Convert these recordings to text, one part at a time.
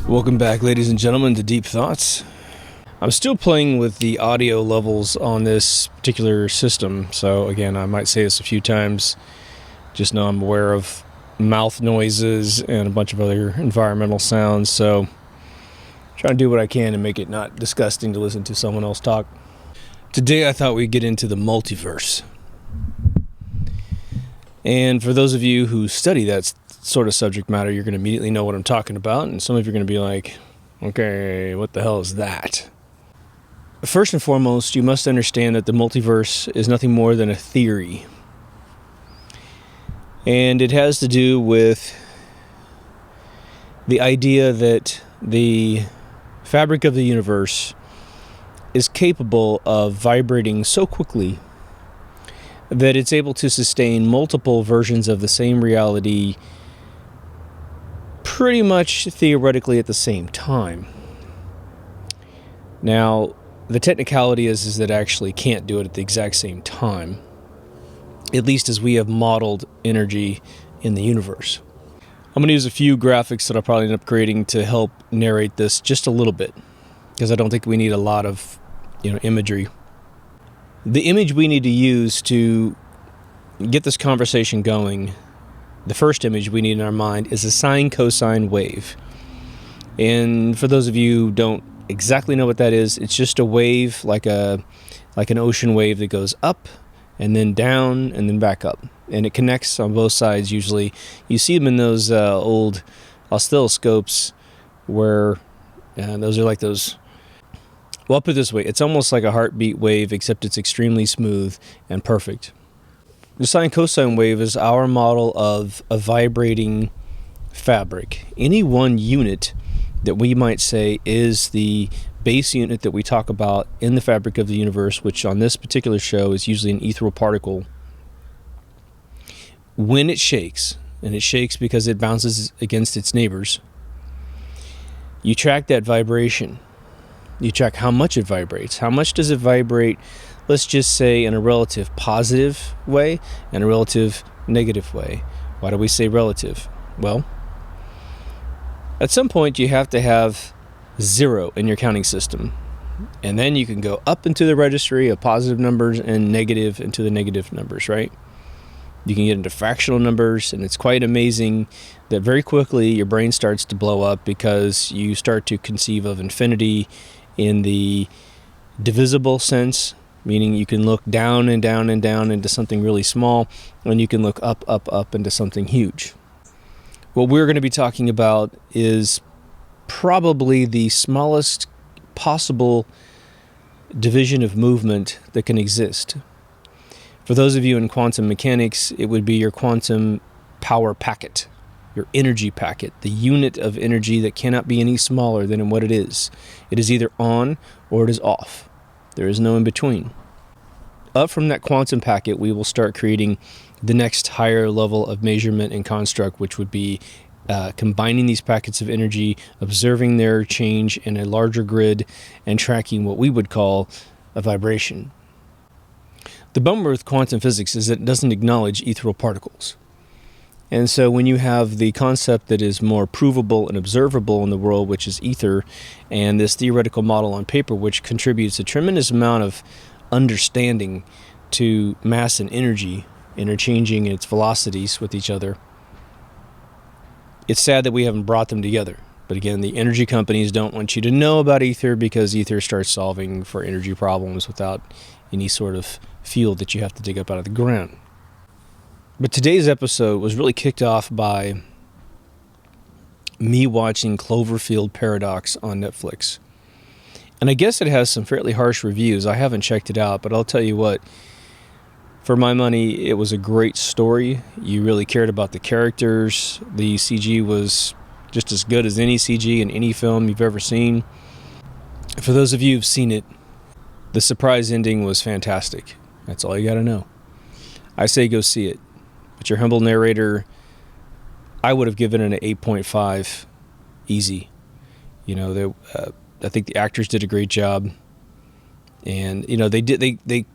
Welcome back, ladies and gentlemen, to Deep Thoughts. I'm still playing with the audio levels on this particular system, so again, I might say this a few times. Just know I'm aware of mouth noises and a bunch of other environmental sounds, so trying to do what I can to make it not disgusting to listen to someone else talk. Today I thought we'd get into the multiverse. And for those of you who study that sort of subject matter, you're going to immediately know what I'm talking about, and some of you are going to be like, okay, what the hell is that? First and foremost, you must understand that the multiverse is nothing more than a theory. And it has to do with the idea that the fabric of the universe is capable of vibrating so quickly that it's able to sustain multiple versions of the same reality pretty much theoretically at the same time. Now, the technicality is that it actually can't do it at the exact same time, at least as we have modeled energy in the universe. I'm going to use a few graphics that I'll probably end up creating to help narrate this just a little bit, because I don't think we need a lot of imagery. The image we need to use to get this conversation going, the first image we need in our mind is a sine-cosine wave. And for those of you who don't exactly know what that is, it's just a wave like an ocean wave that goes up and then down and then back up. And it connects on both sides usually. You see them in those old oscilloscopes where those are like those... Well, I'll put it this way. It's almost like a heartbeat wave, except it's extremely smooth and perfect. The sine-cosine wave is our model of a vibrating fabric. Any one unit that we might say is the base unit that we talk about in the fabric of the universe, which on this particular show is usually an ethereal particle. When it shakes, and it shakes because it bounces against its neighbors, you track that vibration. You check how much it vibrates. How much does it vibrate, let's just say, in a relative positive way and a relative negative way? Why do we say relative? Well, at some point you have to have 0 in your counting system. And then you can go up into the registry of positive numbers and negative into the negative numbers, right? You can get into fractional numbers, and it's quite amazing that very quickly your brain starts to blow up because you start to conceive of infinity in the divisible sense, meaning you can look down and down and down into something really small, and you can look up, up, up into something huge. What we're going to be talking about is probably the smallest possible division of movement that can exist. For those of you in quantum mechanics, it would be your quantum power packet, your energy packet, the unit of energy that cannot be any smaller than what it is. It is either on or it is off. There is no in between. Up from that quantum packet, we will start creating the next higher level of measurement and construct, which would be combining these packets of energy, observing their change in a larger grid, and tracking what we would call a vibration. The bummer with quantum physics is that it doesn't acknowledge ethereal particles. And so when you have the concept that is more provable and observable in the world, which is ether, and this theoretical model on paper, which contributes a tremendous amount of understanding to mass and energy, interchanging its velocities with each other, it's sad that we haven't brought them together. But again, the energy companies don't want you to know about ether because ether starts solving for energy problems without any sort of field that you have to dig up out of the ground. But today's episode was really kicked off by me watching Cloverfield Paradox on Netflix. And I guess it has some fairly harsh reviews. I haven't checked it out, but I'll tell you what, For my money, it was a great story. You really cared about the characters. The CG was just as good as any CG in any film you've ever seen. For those of you who've seen it, the surprise ending was fantastic. That's all you got to know. I say go see it. But your humble narrator, I would have given it an 8.5 easy. You know, I think the actors did a great job. And, you know, they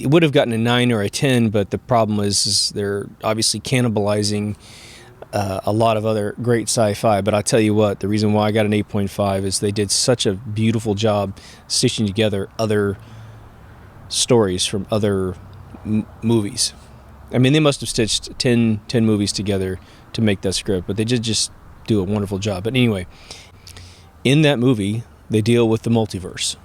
would have gotten a 9 or a 10, but the problem is they're obviously cannibalizing a lot of other great sci-fi. But I'll tell you what, the reason why I got an 8.5 is they did such a beautiful job stitching together other stories from other movies. I mean, they must have stitched 10 movies together to make that script, but they did just do a wonderful job. But anyway, in that movie, they deal with the multiverse.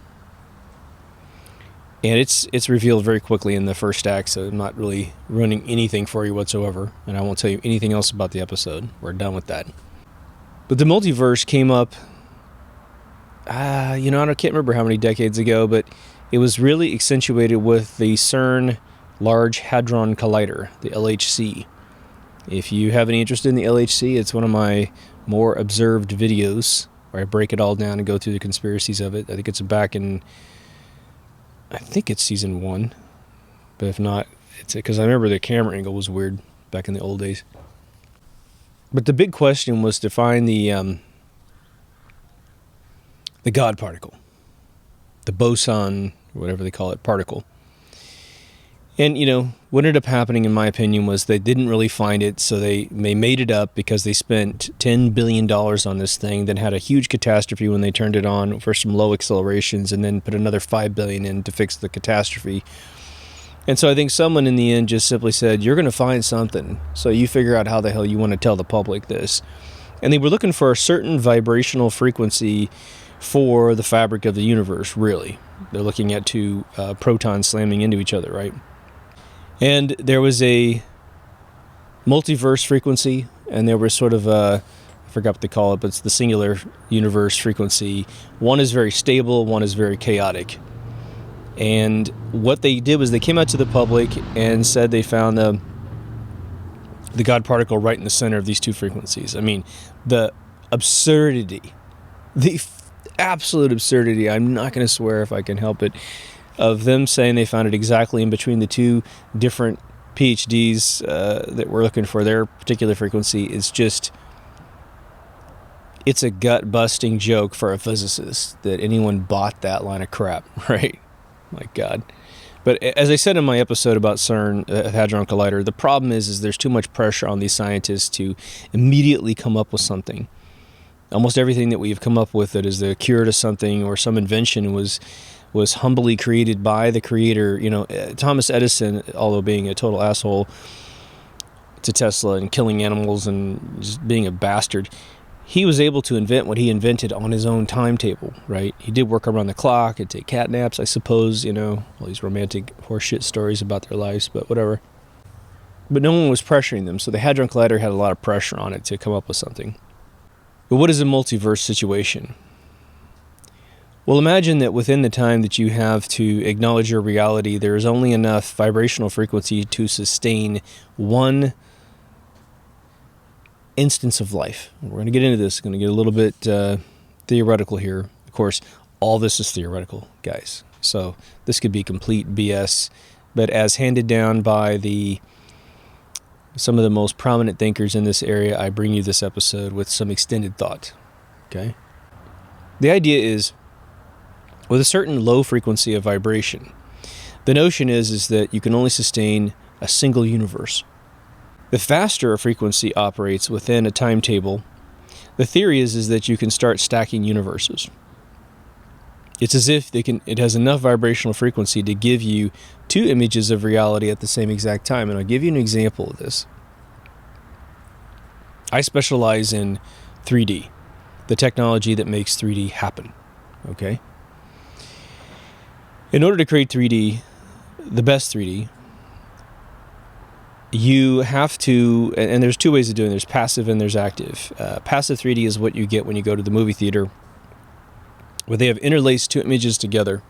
And it's revealed very quickly in the first act, so I'm not really ruining anything for you whatsoever, and I won't tell you anything else about the episode. We're done with that. But the multiverse came up, I can't remember how many decades ago, but it was really accentuated with the CERN Large Hadron Collider, the LHC. If you have any interest in the LHC, it's one of my more observed videos where I break it all down and go through the conspiracies of it. I think it's back in... I think it's season 1, but if not, it's because I remember the camera angle was weird back in the old days. But the big question was to find the God particle, the boson, whatever they call it, particle. And, what ended up happening, in my opinion, was they didn't really find it, so they made it up because they spent $10 billion on this thing, then had a huge catastrophe when they turned it on for some low accelerations, and then put another $5 billion in to fix the catastrophe. And so I think someone in the end just simply said, you're going to find something, so you figure out how the hell you want to tell the public this. And they were looking for a certain vibrational frequency for the fabric of the universe, really. They're looking at two protons slamming into each other, right? And there was a multiverse frequency, and there was sort of I forgot what they call it, but it's the singular universe frequency. One is very stable, one is very chaotic. And what they did was they came out to the public and said they found the God particle right in the center of these two frequencies. I mean, the absurdity, the absolute absurdity, I'm not going to swear if I can help it, of them saying they found it exactly in between the two different PhDs that were looking for their particular frequency is just, it's a gut-busting joke for a physicist that anyone bought that line of crap, right? My God. But as I said in my episode about CERN, Hadron Collider, the problem is there's too much pressure on these scientists to immediately come up with something. Almost everything that we've come up with that is the cure to something or some invention was humbly created by the creator. Thomas Edison, although being a total asshole to Tesla and killing animals and just being a bastard, he was able to invent what he invented on his own timetable, right? He did work around the clock and take cat naps, I suppose, all these romantic horseshit stories about their lives, but whatever. But no one was pressuring them, so the Hadron Collider had a lot of pressure on it to come up with something. But what is a multiverse situation? Well, imagine that within the time that you have to acknowledge your reality, there is only enough vibrational frequency to sustain one instance of life. We're going to get into this. Going to get a little bit theoretical here. Of course, all this is theoretical, guys. So this could be complete BS. But as handed down by some of the most prominent thinkers in this area, I bring you this episode with some extended thought. Okay? The idea is, with a certain low frequency of vibration, the notion is that you can only sustain a single universe. The faster a frequency operates within a timetable, the theory is that you can start stacking universes. It's as if it has enough vibrational frequency to give you two images of reality at the same exact time. And I'll give you an example of this. I specialize in 3D, the technology that makes 3D happen. Okay? In order to create 3D, the best 3D, you have to, and there's two ways of doing it. There's passive and there's active. Passive 3D is what you get when you go to the movie theater, where they have interlaced two images together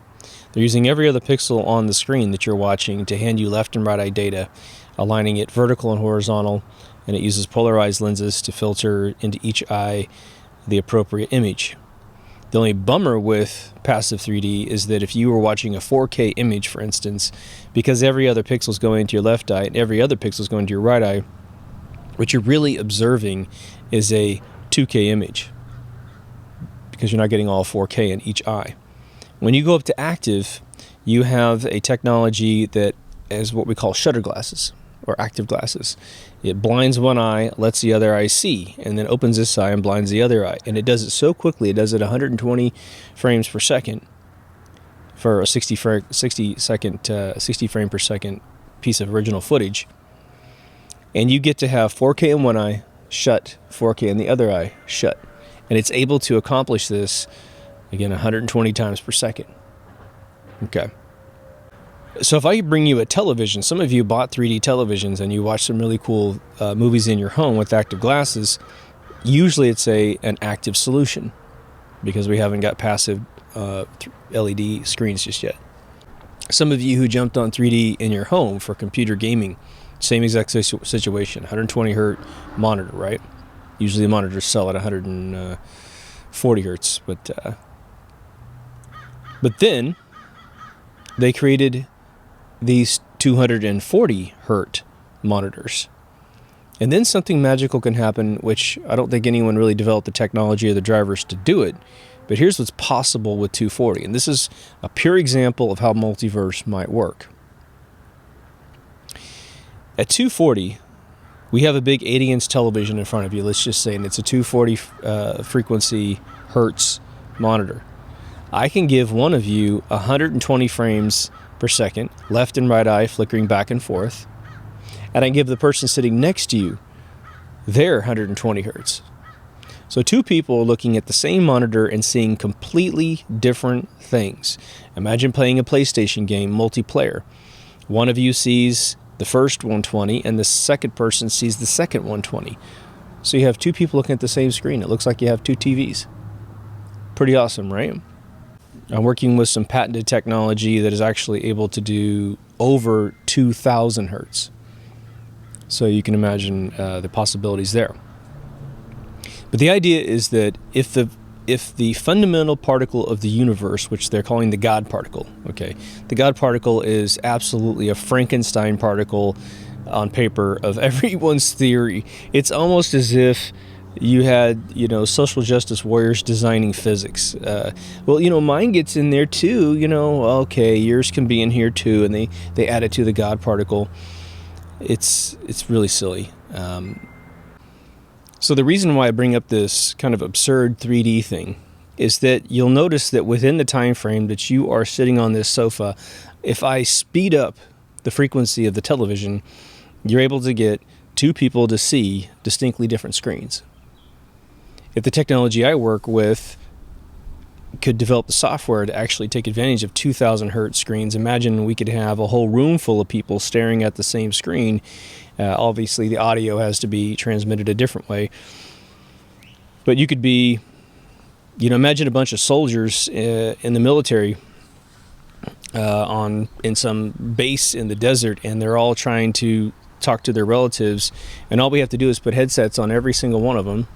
They're using every other pixel on the screen that you're watching to hand you left and right eye data, aligning it vertical and horizontal, and it uses polarized lenses to filter into each eye the appropriate image. The only bummer with passive 3D is that if you were watching a 4K image, for instance, because every other pixel is going into your left eye and every other pixel is going to your right eye, what you're really observing is a 2K image because you're not getting all 4K in each eye. When you go up to active, you have a technology that is what we call shutter glasses or active glasses. It blinds one eye, lets the other eye see, and then opens this eye and blinds the other eye. And it does it so quickly. It does it 120 frames per second for a 60 frame per second piece of original footage. And you get to have 4K in one eye, shut, 4K in the other eye, shut. And it's able to accomplish this, again, 120 times per second. Okay. So if I bring you a television, some of you bought 3D televisions and you watch some really cool movies in your home with active glasses, usually it's an active solution because we haven't got passive LED screens just yet. Some of you who jumped on 3D in your home for computer gaming, same exact situation, 120 hertz monitor, right? Usually the monitors sell at 140 hertz, but then they created these 240 hertz monitors. And then something magical can happen, which I don't think anyone really developed the technology or the drivers to do it. But here's what's possible with 240. And this is a pure example of how Multiverse might work. At 240, we have a big 80-inch television in front of you, let's just say, and it's a 240 frequency hertz monitor. I can give one of you 120 frames per second, left and right eye flickering back and forth, and I give the person sitting next to you their 120 hertz. So two people are looking at the same monitor and seeing completely different things. Imagine playing a PlayStation game multiplayer. One of you sees the first 120 and the second person sees the second 120. So you have two people looking at the same screen. It looks like you have two TVs. Pretty awesome, right? I'm working with some patented technology that is actually able to do over 2,000 hertz. So you can imagine the possibilities there. But the idea is that if the fundamental particle of the universe, which they're calling the God particle, okay, the God particle is absolutely a Frankenstein particle on paper of everyone's theory. It's almost as if you had, social justice warriors designing physics. Mine gets in there too, okay, yours can be in here too, and they add it to the God particle. It's really silly. So the reason why I bring up this kind of absurd 3D thing is that you'll notice that within the time frame that you are sitting on this sofa, if I speed up the frequency of the television, you're able to get two people to see distinctly different screens. If the technology I work with could develop the software to actually take advantage of 2,000 hertz screens, imagine we could have a whole room full of people staring at the same screen. Obviously, the audio has to be transmitted a different way. But you could be, imagine a bunch of soldiers in the military in some base in the desert, and they're all trying to talk to their relatives, and all we have to do is put headsets on every single one of them,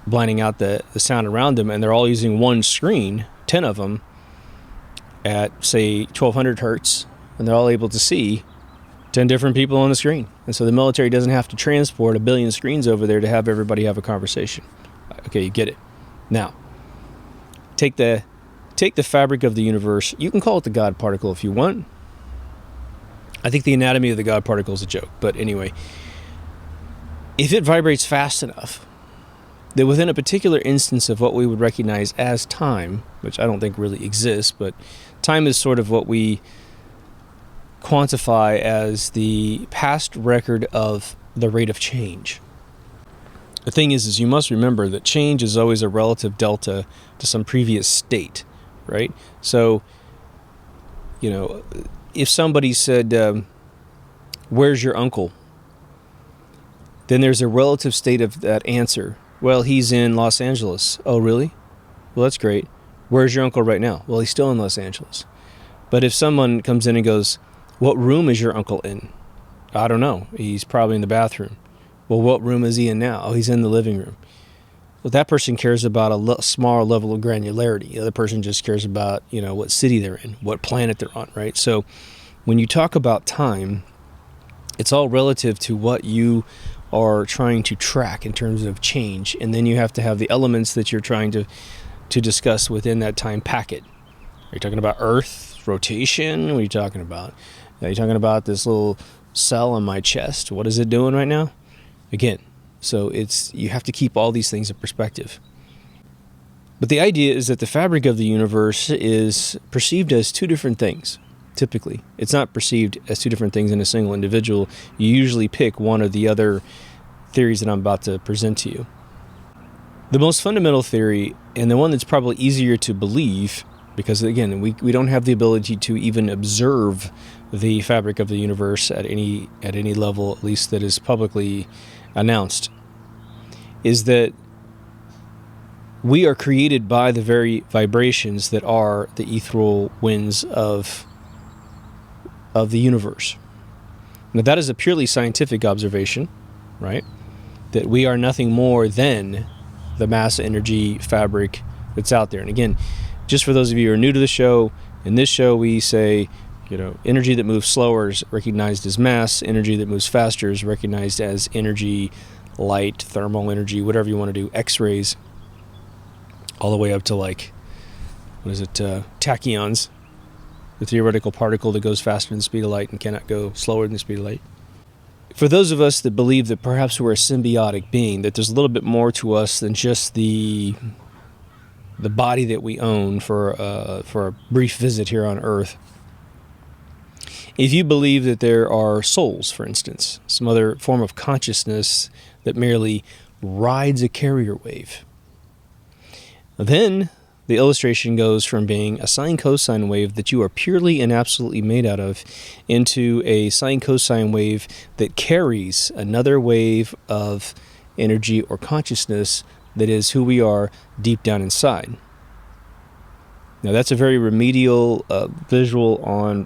blinding out the sound around them, and they're all using one screen, 10 of them, at, say, 1,200 hertz, and they're all able to see 10 different people on the screen. And so the military doesn't have to transport a billion screens over there to have everybody have a conversation. Okay, you get it. Now, take the fabric of the universe. You can call it the God particle if you want. I think the anatomy of the God particle is a joke, but anyway, if it vibrates fast enough, that within a particular instance of what we would recognize as time, which I don't think really exists, but time is sort of what we quantify as the past record of the rate of change. The thing is you must remember that change is always a relative delta to some previous state, right? So, if somebody said, where's your uncle? Then there's a relative state of that answer. Well, he's in Los Angeles. Oh, really? Well, that's great. Where's your uncle right now? Well, he's still in Los Angeles. But if someone comes in and goes, what room is your uncle in? I don't know. He's probably in the bathroom. Well, what room is he in now? Oh, he's in the living room. Well, that person cares about a smaller level of granularity. The other person just cares about, what city they're in, what planet they're on, right? So when you talk about time, it's all relative to what you are trying to track in terms of change. And then you have to have the elements that you're trying to discuss within that time packet. Are you talking about Earth rotation? What are you talking about? Are you talking about this little cell on my chest? What is it doing right now? Again, so you have to keep all these things in perspective. But the idea is that the fabric of the universe is perceived as two different things. Typically, it's not perceived as two different things in a single individual. You usually pick one of the other theories that I'm about to present to you. The most fundamental theory, and the one that's probably easier to believe, because again, we don't have the ability to even observe the fabric of the universe at any level, at least that is publicly announced, is that we are created by the very vibrations that are the ethereal winds of the universe. Now, that is a purely scientific observation, right? That we are nothing more than the mass energy fabric that's out there. And again, just for those of you who are new to the show, in this show we say, energy that moves slower is recognized as mass, energy that moves faster is recognized as energy, light, thermal energy, whatever you want to do, X-rays, all the way up to tachyons, the theoretical particle that goes faster than the speed of light and cannot go slower than the speed of light. For those of us that believe that perhaps we're a symbiotic being, that there's a little bit more to us than just the body that we own for a brief visit here on Earth. If you believe that there are souls, for instance, some other form of consciousness that merely rides a carrier wave, then the illustration goes from being a sine-cosine wave that you are purely and absolutely made out of into a sine-cosine wave that carries another wave of energy or consciousness that is who we are deep down inside. Now, that's a very remedial visual on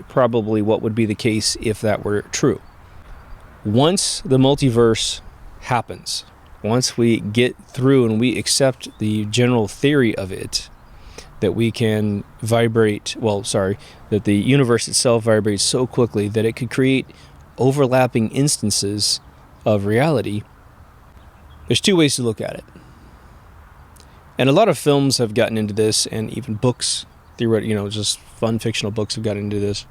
probably what would be the case if that were true. Once the multiverse happens, once we get through and we accept the general theory of it, that we can that the universe itself vibrates so quickly that it could create overlapping instances of reality, there's two ways to look at it. And a lot of films have gotten into this, and even books, just fun fictional books have gotten into this.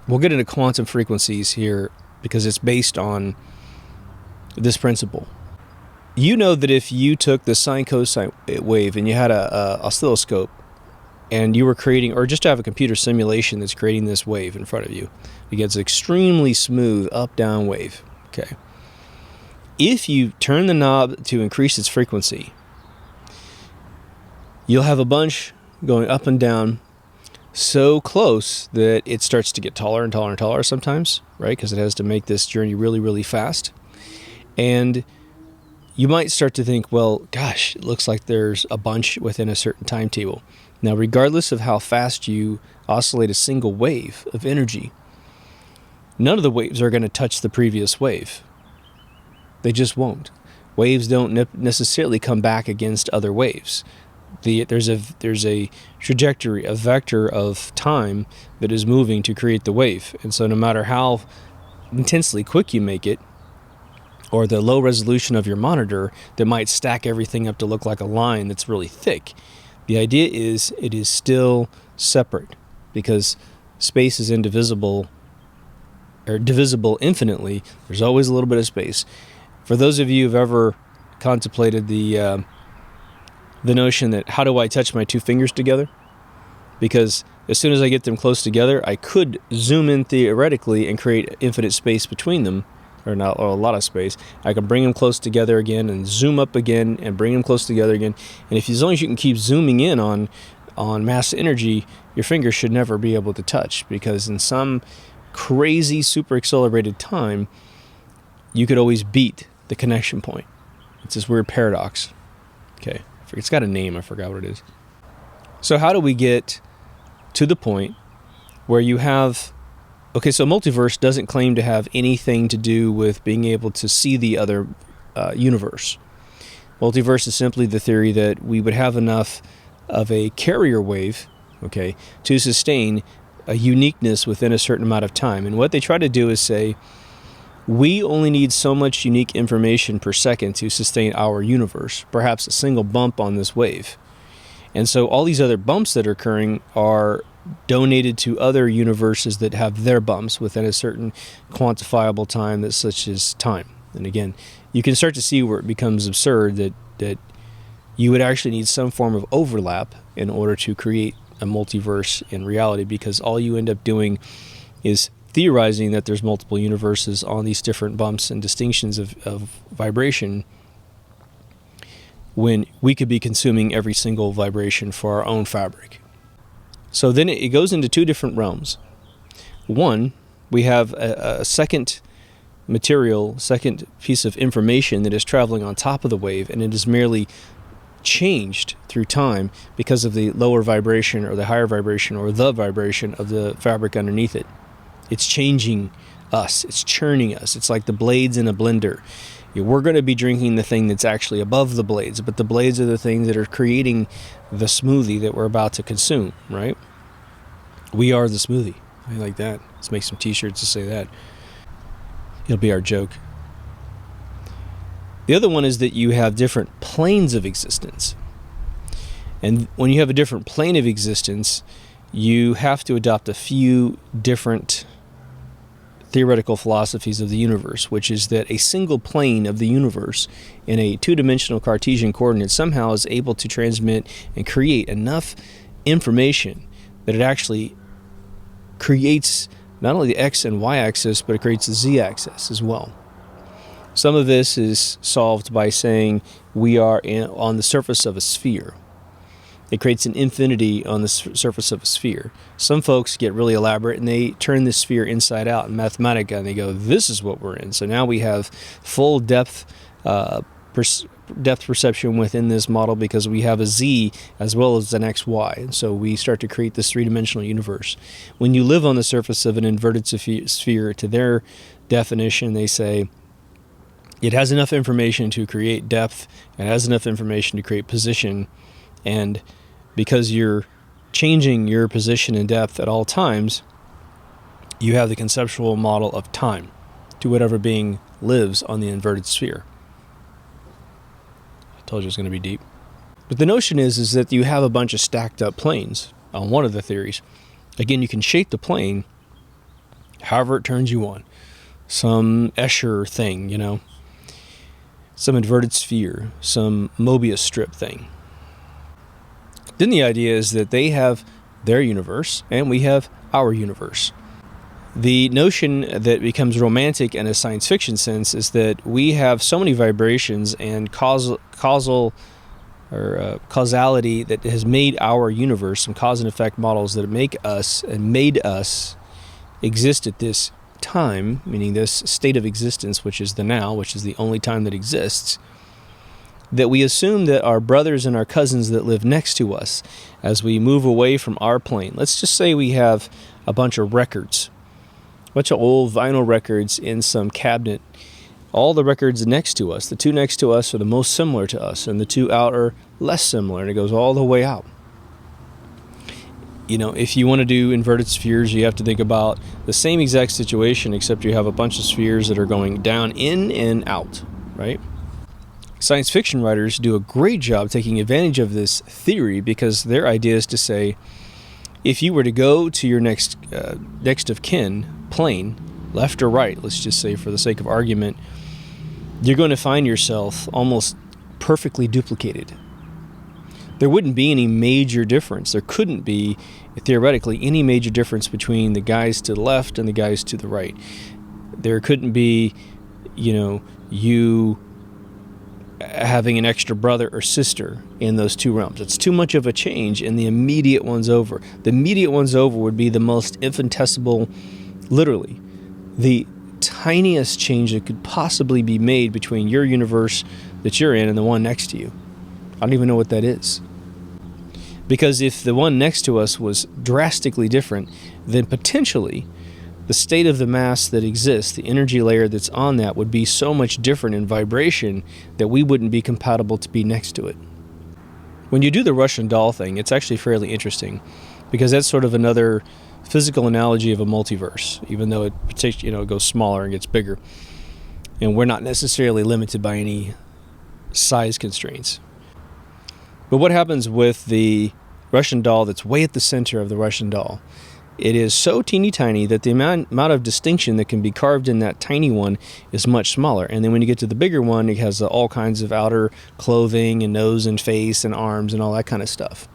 We'll get into quantum frequencies here because it's based on this principle. You know that if you took the sine-cosine wave and you had a oscilloscope and you were creating, or just have a computer simulation that's creating this wave in front of you, it gets an extremely smooth up-down wave. Okay. If you turn the knob to increase its frequency, you'll have a bunch going up and down so close that it starts to get taller and taller and taller sometimes, right? Because it has to make this journey really, really fast. And you might start to think, well, gosh, it looks like there's a bunch within a certain timetable. Now, regardless of how fast you oscillate a single wave of energy, none of the waves are going to touch the previous wave. They just won't. Waves don't necessarily come back against other waves. There's a trajectory, a vector of time that is moving to create the wave. And so no matter how intensely quick you make it, or the low resolution of your monitor that might stack everything up to look like a line that's really thick, the idea is it is still separate, because space is indivisible, or divisible infinitely. There's always a little bit of space. For those of you who've ever contemplated the notion that, how do I touch my two fingers together? Because as soon as I get them close together, I could zoom in theoretically and create infinite space between them, or a lot of space. I can bring them close together again and zoom up again and bring them close together again. And as long as you can keep zooming in on mass energy, your fingers should never be able to touch, because in some crazy super accelerated time, you could always beat the connection point. It's this weird paradox. Okay, it's got a name, I forgot what it is. So how do we get to the point where you have... Okay, so Multiverse doesn't claim to have anything to do with being able to see the other universe. Multiverse is simply the theory that we would have enough of a carrier wave, okay, to sustain a uniqueness within a certain amount of time. And what they try to do is say, we only need so much unique information per second to sustain our universe, perhaps a single bump on this wave. And so all these other bumps that are occurring are donated to other universes that have their bumps within a certain quantifiable time, that's such as time. And again, you can start to see where it becomes absurd that you would actually need some form of overlap in order to create a multiverse in reality, because all you end up doing is theorizing that there's multiple universes on these different bumps and distinctions of vibration, when we could be consuming every single vibration for our own fabric. So then it goes into two different realms. One, we have a second material, second piece of information that is traveling on top of the wave, and it is merely changed through time because of the lower vibration or the higher vibration or the vibration of the fabric underneath it. It's changing us. It's churning us. It's like the blades in a blender. We're going to be drinking the thing that's actually above the blades, but the blades are the things that are creating the smoothie that we're about to consume, right? We are the smoothie. I like that. Let's make some t-shirts to say that. It'll be our joke. The other one is that you have different planes of existence. And when you have a different plane of existence, you have to adopt a few different theoretical philosophies of the universe, which is that a single plane of the universe in a two-dimensional Cartesian coordinate somehow is able to transmit and create enough information that it actually creates not only the x and y axis, but it creates the z axis as well. Some of this is solved by saying we are on the surface of a sphere. It creates an infinity on the surface of a sphere. Some folks get really elaborate and they turn the sphere inside out in Mathematica, and they go, this is what we're in. So now we have full depth perception within this model because we have a z as well as an xy. And so we start to create this three-dimensional universe. When you live on the surface of an inverted sphere, to their definition, they say it has enough information to create depth, it has enough information to create position, and because you're changing your position and depth at all times, you have the conceptual model of time to whatever being lives on the inverted sphere. I told you it was going to be deep. But the notion is that you have a bunch of stacked up planes on one of the theories. Again, you can shape the plane however it turns you on. Some Escher thing, some inverted sphere, some Mobius strip thing. Then the idea is that they have their universe and we have our universe. The notion that becomes romantic in a science fiction sense is that we have so many vibrations and causality that has made our universe, some cause and effect models that make us and made us exist at this time, meaning this state of existence, which is the now, which is the only time that exists, that we assume that our brothers and our cousins that live next to us, as we move away from our plane, let's just say we have a bunch of records, a bunch of old vinyl records in some cabinet. All the records next to us, the two next to us are the most similar to us, and the two out are less similar, and it goes all the way out. If you want to do inverted spheres, you have to think about the same exact situation, except you have a bunch of spheres that are going down, in, and out, right? Science fiction writers do a great job taking advantage of this theory because their idea is to say, if you were to go to your next of kin plane, left or right, let's just say for the sake of argument, you're going to find yourself almost perfectly duplicated. There wouldn't be any major difference. There couldn't be, theoretically, any major difference between the guys to the left and the guys to the right. There couldn't be, you having an extra brother or sister in those two realms. It's too much of a change, and the immediate one's over. The immediate one's over would be the most infinitesimal, literally, the tiniest change that could possibly be made between your universe that you're in and the one next to you. I don't even know what that is. Because if the one next to us was drastically different, then potentially the state of the mass that exists, the energy layer that's on that, would be so much different in vibration that we wouldn't be compatible to be next to it. When you do the Russian doll thing, it's actually fairly interesting, because that's sort of another physical analogy of a multiverse, even though it goes smaller and gets bigger. And we're not necessarily limited by any size constraints. But what happens with the Russian doll that's way at the center of the Russian doll? It is so teeny tiny that the amount of distinction that can be carved in that tiny one is much smaller. And then when you get to the bigger one, it has all kinds of outer clothing and nose and face and arms and all that kind of stuff.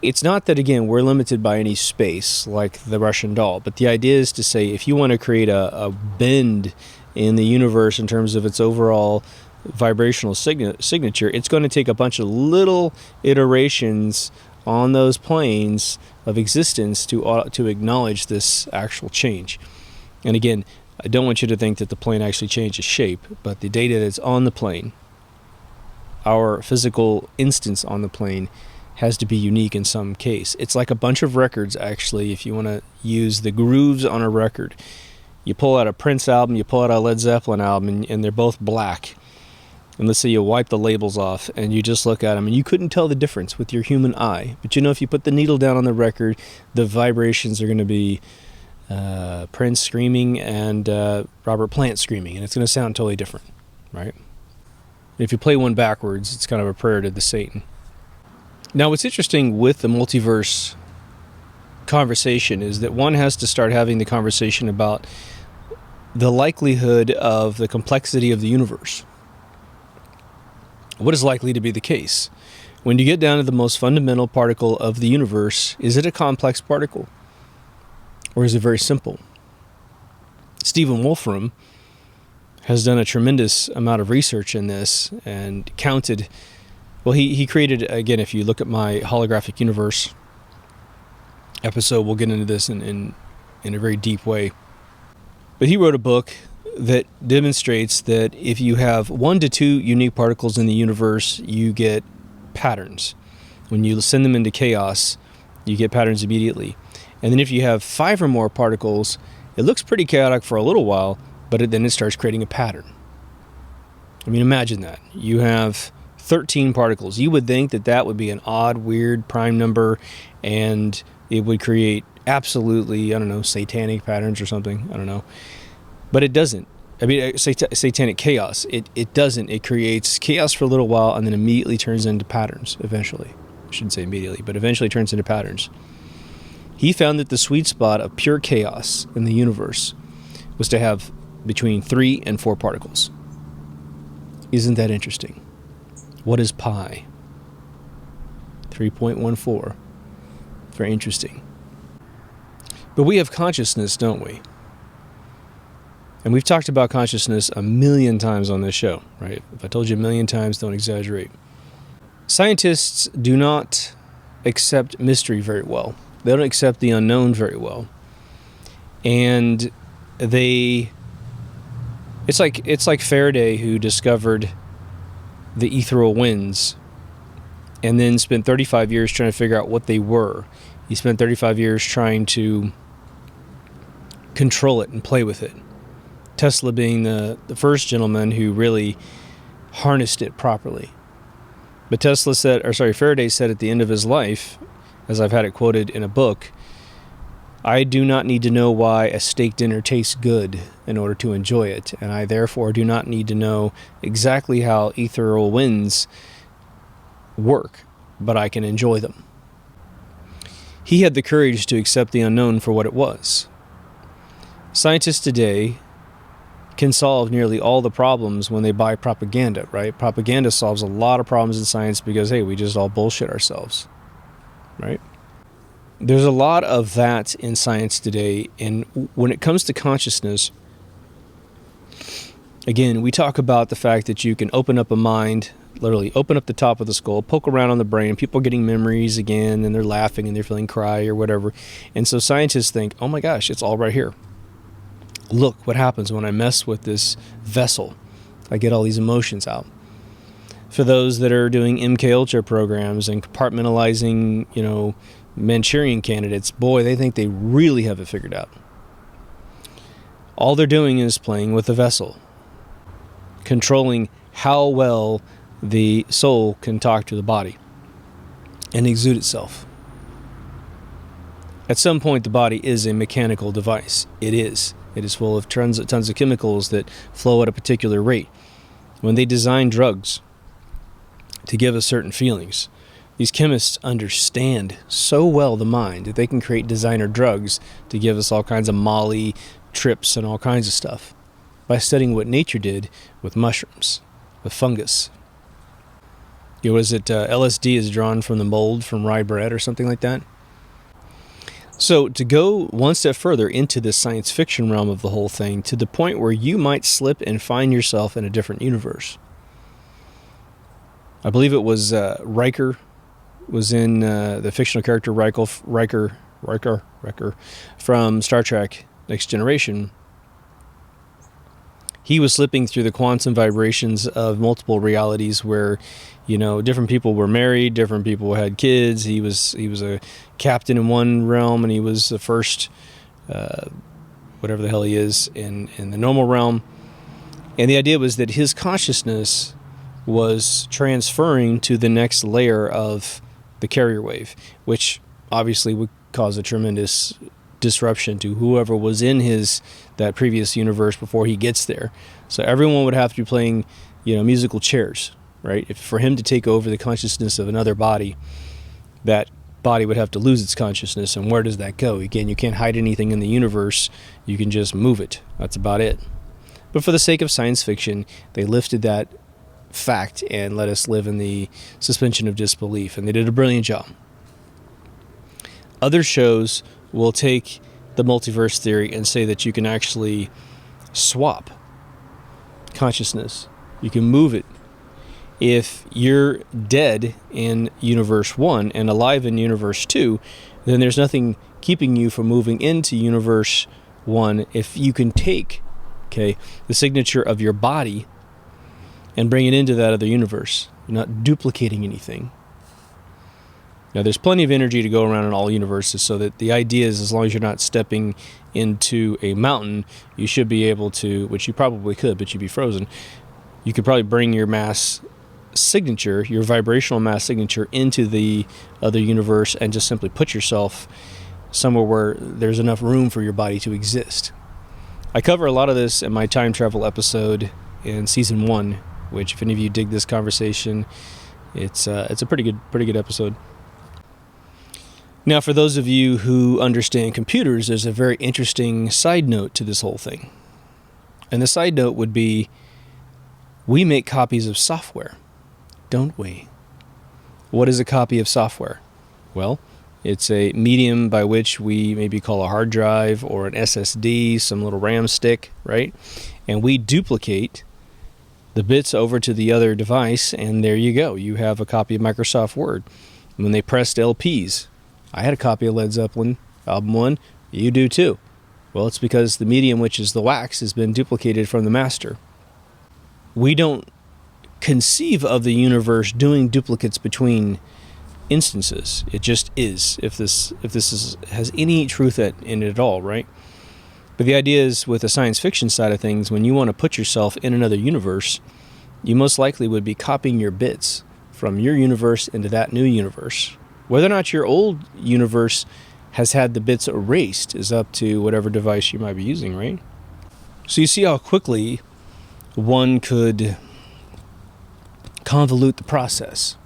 It's not that, again, we're limited by any space like the Russian doll, but the idea is to say if you want to create a bend in the universe in terms of its overall vibrational signature, it's going to take a bunch of little iterations on those planes of existence to acknowledge this actual change. And again, I don't want you to think that the plane actually changes shape, but the data that's on the plane, our physical instance on the plane, has to be unique in some case. It's like a bunch of records, actually, if you want to use the grooves on a record. You pull out a Prince album, you pull out a Led Zeppelin album, and they're both black. And let's say you wipe the labels off and you just look at them and you couldn't tell the difference with your human eye. But if you put the needle down on the record, the vibrations are going to be Prince screaming and Robert Plant screaming, and it's going to sound totally different, right? If you play one backwards, it's kind of a prayer to the Satan. Now, what's interesting with the multiverse conversation is that one has to start having the conversation about the likelihood of the complexity of the universe. What is likely to be the case? When you get down to the most fundamental particle of the universe, is it a complex particle? Or is it very simple? Stephen Wolfram has done a tremendous amount of research in this and counted. Well, he created, again, if you look at my holographic universe episode, we'll get into this in a very deep way. But he wrote a book that demonstrates that if you have 1 to 2 unique particles in the universe, you get patterns. When you send them into chaos, you get patterns immediately. And then if you have 5 or more particles, it looks pretty chaotic for a little while, but then it starts creating a pattern. I mean, imagine that. You have 13 particles. You would think that would be an odd, weird prime number, and it would create absolutely, satanic patterns or something. I don't know. But it doesn't. I mean, satanic chaos. It doesn't. It creates chaos for a little while and then immediately turns into patterns eventually. I shouldn't say immediately, but eventually turns into patterns. He found that the sweet spot of pure chaos in the universe was to have between 3 and 4 particles. Isn't that interesting? What is pi? 3.14. Very interesting. But we have consciousness, don't we? And we've talked about consciousness a million times on this show, right? If I told you a million times, don't exaggerate. Scientists do not accept mystery very well. They don't accept the unknown very well. And it's like Faraday, who discovered the ethereal winds and then spent 35 years trying to figure out what they were. He spent 35 years trying to control it and play with it. Tesla being the first gentleman who really harnessed it properly. But Faraday said at the end of his life, as I've had it quoted in a book, I do not need to know why a steak dinner tastes good in order to enjoy it, and I therefore do not need to know exactly how ethereal winds work, but I can enjoy them. He had the courage to accept the unknown for what it was. Scientists today can solve nearly all the problems when they buy propaganda, right? Propaganda solves a lot of problems in science because, hey, we just all bullshit ourselves, right? There's a lot of that in science today, and when it comes to consciousness, again, we talk about the fact that you can open up a mind, literally open up the top of the skull, poke around on the brain, people are getting memories again, and they're laughing and they're feeling cry or whatever. And so scientists think, oh my gosh, it's all right here. Look what happens when I mess with this vessel. I get all these emotions out. For those that are doing MK Ultra programs and compartmentalizing, Manchurian candidates, boy, they think they really have it figured out. All they're doing is playing with the vessel, controlling how well the soul can talk to the body and exude itself. At some point, the body is a mechanical device. It is. It is full of tons of chemicals that flow at a particular rate. When they design drugs to give us certain feelings, these chemists understand so well the mind that they can create designer drugs to give us all kinds of Molly, trips, and all kinds of stuff by studying what nature did with mushrooms, with fungus. Was it LSD is drawn from the mold from rye bread or something like that? So to go one step further into this science fiction realm of the whole thing, to the point where you might slip and find yourself in a different universe. I believe it was Riker was in the fictional character Riker from Star Trek Next Generation. He was slipping through the quantum vibrations of multiple realities where, different people were married, different people had kids. He was a captain in one realm, and he was the first, whatever the hell he is, in the normal realm. And the idea was that his consciousness was transferring to the next layer of the carrier wave, which obviously would cause a tremendous disruption to whoever was in that previous universe before he gets there. So everyone would have to be playing, musical chairs, right? For him to take over the consciousness of another body, that body would have to lose its consciousness. And where does that go? Again, you can't hide anything in the universe. You can just move it. That's about it. But for the sake of science fiction, they lifted that fact and let us live in the suspension of disbelief. And they did a brilliant job. Other shows will take the multiverse theory and say that you can actually swap consciousness. You can move it. If you're dead in universe 1 and alive in universe 2, then there's nothing keeping you from moving into universe 1 if you can take, the signature of your body and bring it into that other universe. You're not duplicating anything. Now, there's plenty of energy to go around in all universes, so that the idea is as long as you're not stepping into a mountain, you should be able to, which you probably could, but you'd be frozen. You could probably bring your mass signature, your vibrational mass signature, into the other universe and just simply put yourself somewhere where there's enough room for your body to exist. I cover a lot of this in my time travel episode in season 1, which, if any of you dig this conversation, it's a pretty good episode. Now, for those of you who understand computers, there's a very interesting side note to this whole thing. And the side note would be, we make copies of software, don't we? What is a copy of software? Well, it's a medium by which we maybe call a hard drive or an SSD, some little RAM stick, right? And we duplicate the bits over to the other device, and there you go. You have a copy of Microsoft Word. When they pressed LPs, I had a copy of Led Zeppelin album 1. You do too. Well, it's because the medium, which is the wax, has been duplicated from the master. We don't conceive of the universe doing duplicates between instances. It just is, if this has any truth in it at all, right? But the idea is, with the science fiction side of things, when you want to put yourself in another universe, you most likely would be copying your bits from your universe into that new universe. Whether or not your old universe has had the bits erased is up to whatever device you might be using, right? So you see how quickly one could convolute the process.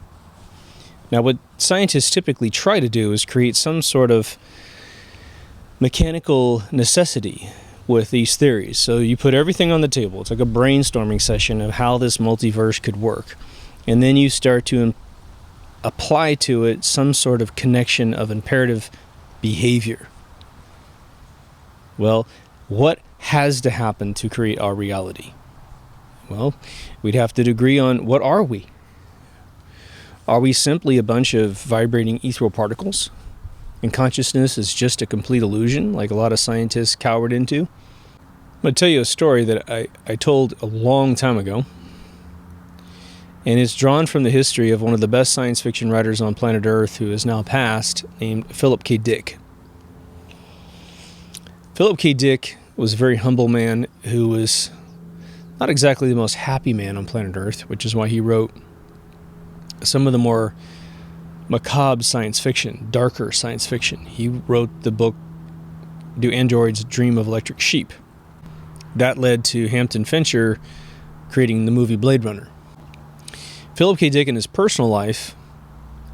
Now, what scientists typically try to do is create some sort of mechanical necessity with these theories. So you put everything on the table. It's like a brainstorming session of how this multiverse could work. And then you start to apply to it some sort of connection of imperative behavior. Well, what has to happen to create our reality? Well, we'd have to agree on, what are we? Are we simply a bunch of vibrating ethereal particles? And consciousness is just a complete illusion, like a lot of scientists cowered into? I'm going to tell you a story that I told a long time ago. And it's drawn from the history of one of the best science fiction writers on planet Earth, who is now passed, named Philip K. Dick. Philip K. Dick was a very humble man who was not exactly the most happy man on planet Earth, which is why he wrote some of the more macabre science fiction, darker science fiction. He wrote the book, Do Androids Dream of Electric Sheep? That led to Hampton Fincher creating the movie Blade Runner. Philip K. Dick in his personal life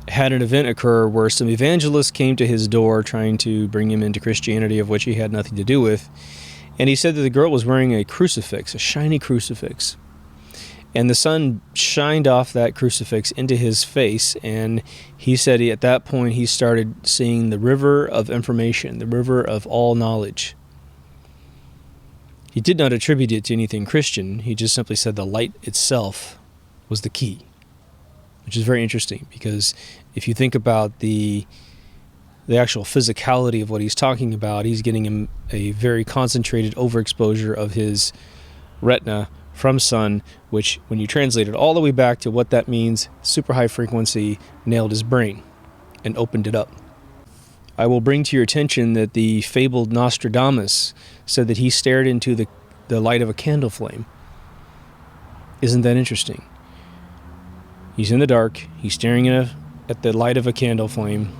had an event occur where some evangelists came to his door trying to bring him into Christianity, of which he had nothing to do with. And he said that the girl was wearing a crucifix, a shiny crucifix. And the sun shined off that crucifix into his face, and he said at that point he started seeing the river of information, the river of all knowledge. He did not attribute it to anything Christian. He just simply said the light itself was the key, which is very interesting, because if you think about the actual physicality of what he's talking about, he's getting a very concentrated overexposure of his retina from sun, which when you translate it all the way back to what that means, super high frequency nailed his brain and opened it up. I will bring to your attention that the fabled Nostradamus said that he stared into the light of a candle flame. Isn't that interesting? He's in the dark, he's staring at the light of a candle flame,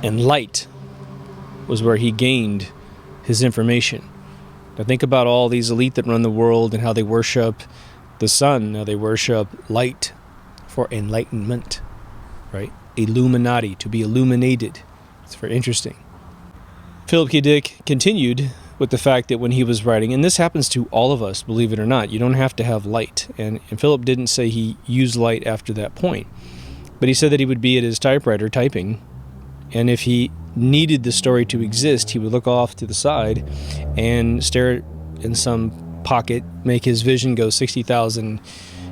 and light was where he gained his information. Now think about all these elite that run the world and how they worship the sun, how they worship light for enlightenment, right? Illuminati, to be illuminated. It's very interesting. Philip K. Dick continued with the fact that when he was writing, and this happens to all of us, believe it or not, you don't have to have light. And Philip didn't say he used light after that point, but he said that he would be at his typewriter typing, and if he needed the story to exist, he would look off to the side and stare in some pocket, make his vision go 60,000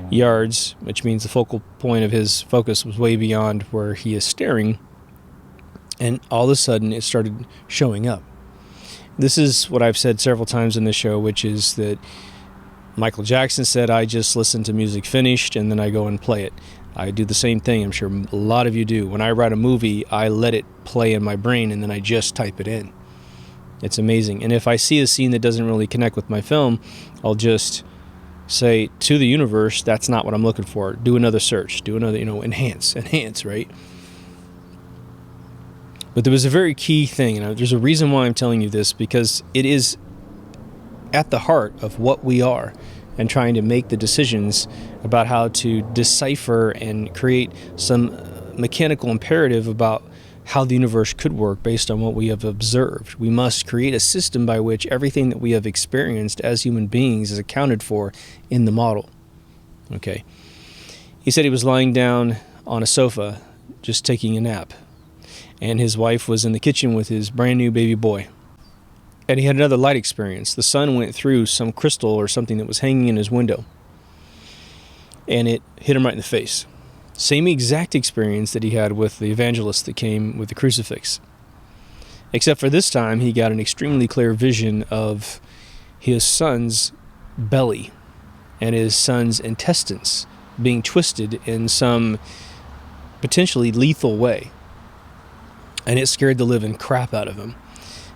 yards, which means the focal point of his focus was way beyond where he is staring, and all of a sudden it started showing up. This is what I've said several times in the show, which is that Michael Jackson said, I just listen to music finished and then I go and play it. I do the same thing. I'm sure a lot of you do. When I write a movie, I let it play in my brain and then I just type it in. It's amazing. And if I see a scene that doesn't really connect with my film, I'll just say to the universe, that's not what I'm looking for. Do another search. Do another, enhance, right? But there was a very key thing, and there's a reason why I'm telling you this, because it is at the heart of what we are and trying to make the decisions about how to decipher and create some mechanical imperative about how the universe could work based on what we have observed. We must create a system by which everything that we have experienced as human beings is accounted for in the model. Okay. He said he was lying down on a sofa just taking a nap, and his wife was in the kitchen with his brand new baby boy. And he had another light experience. The sun went through some crystal or something that was hanging in his window, and it hit him right in the face. Same exact experience that he had with the evangelist that came with the crucifix. Except for this time, he got an extremely clear vision of his son's belly and his son's intestines being twisted in some potentially lethal way. And it scared the living crap out of him,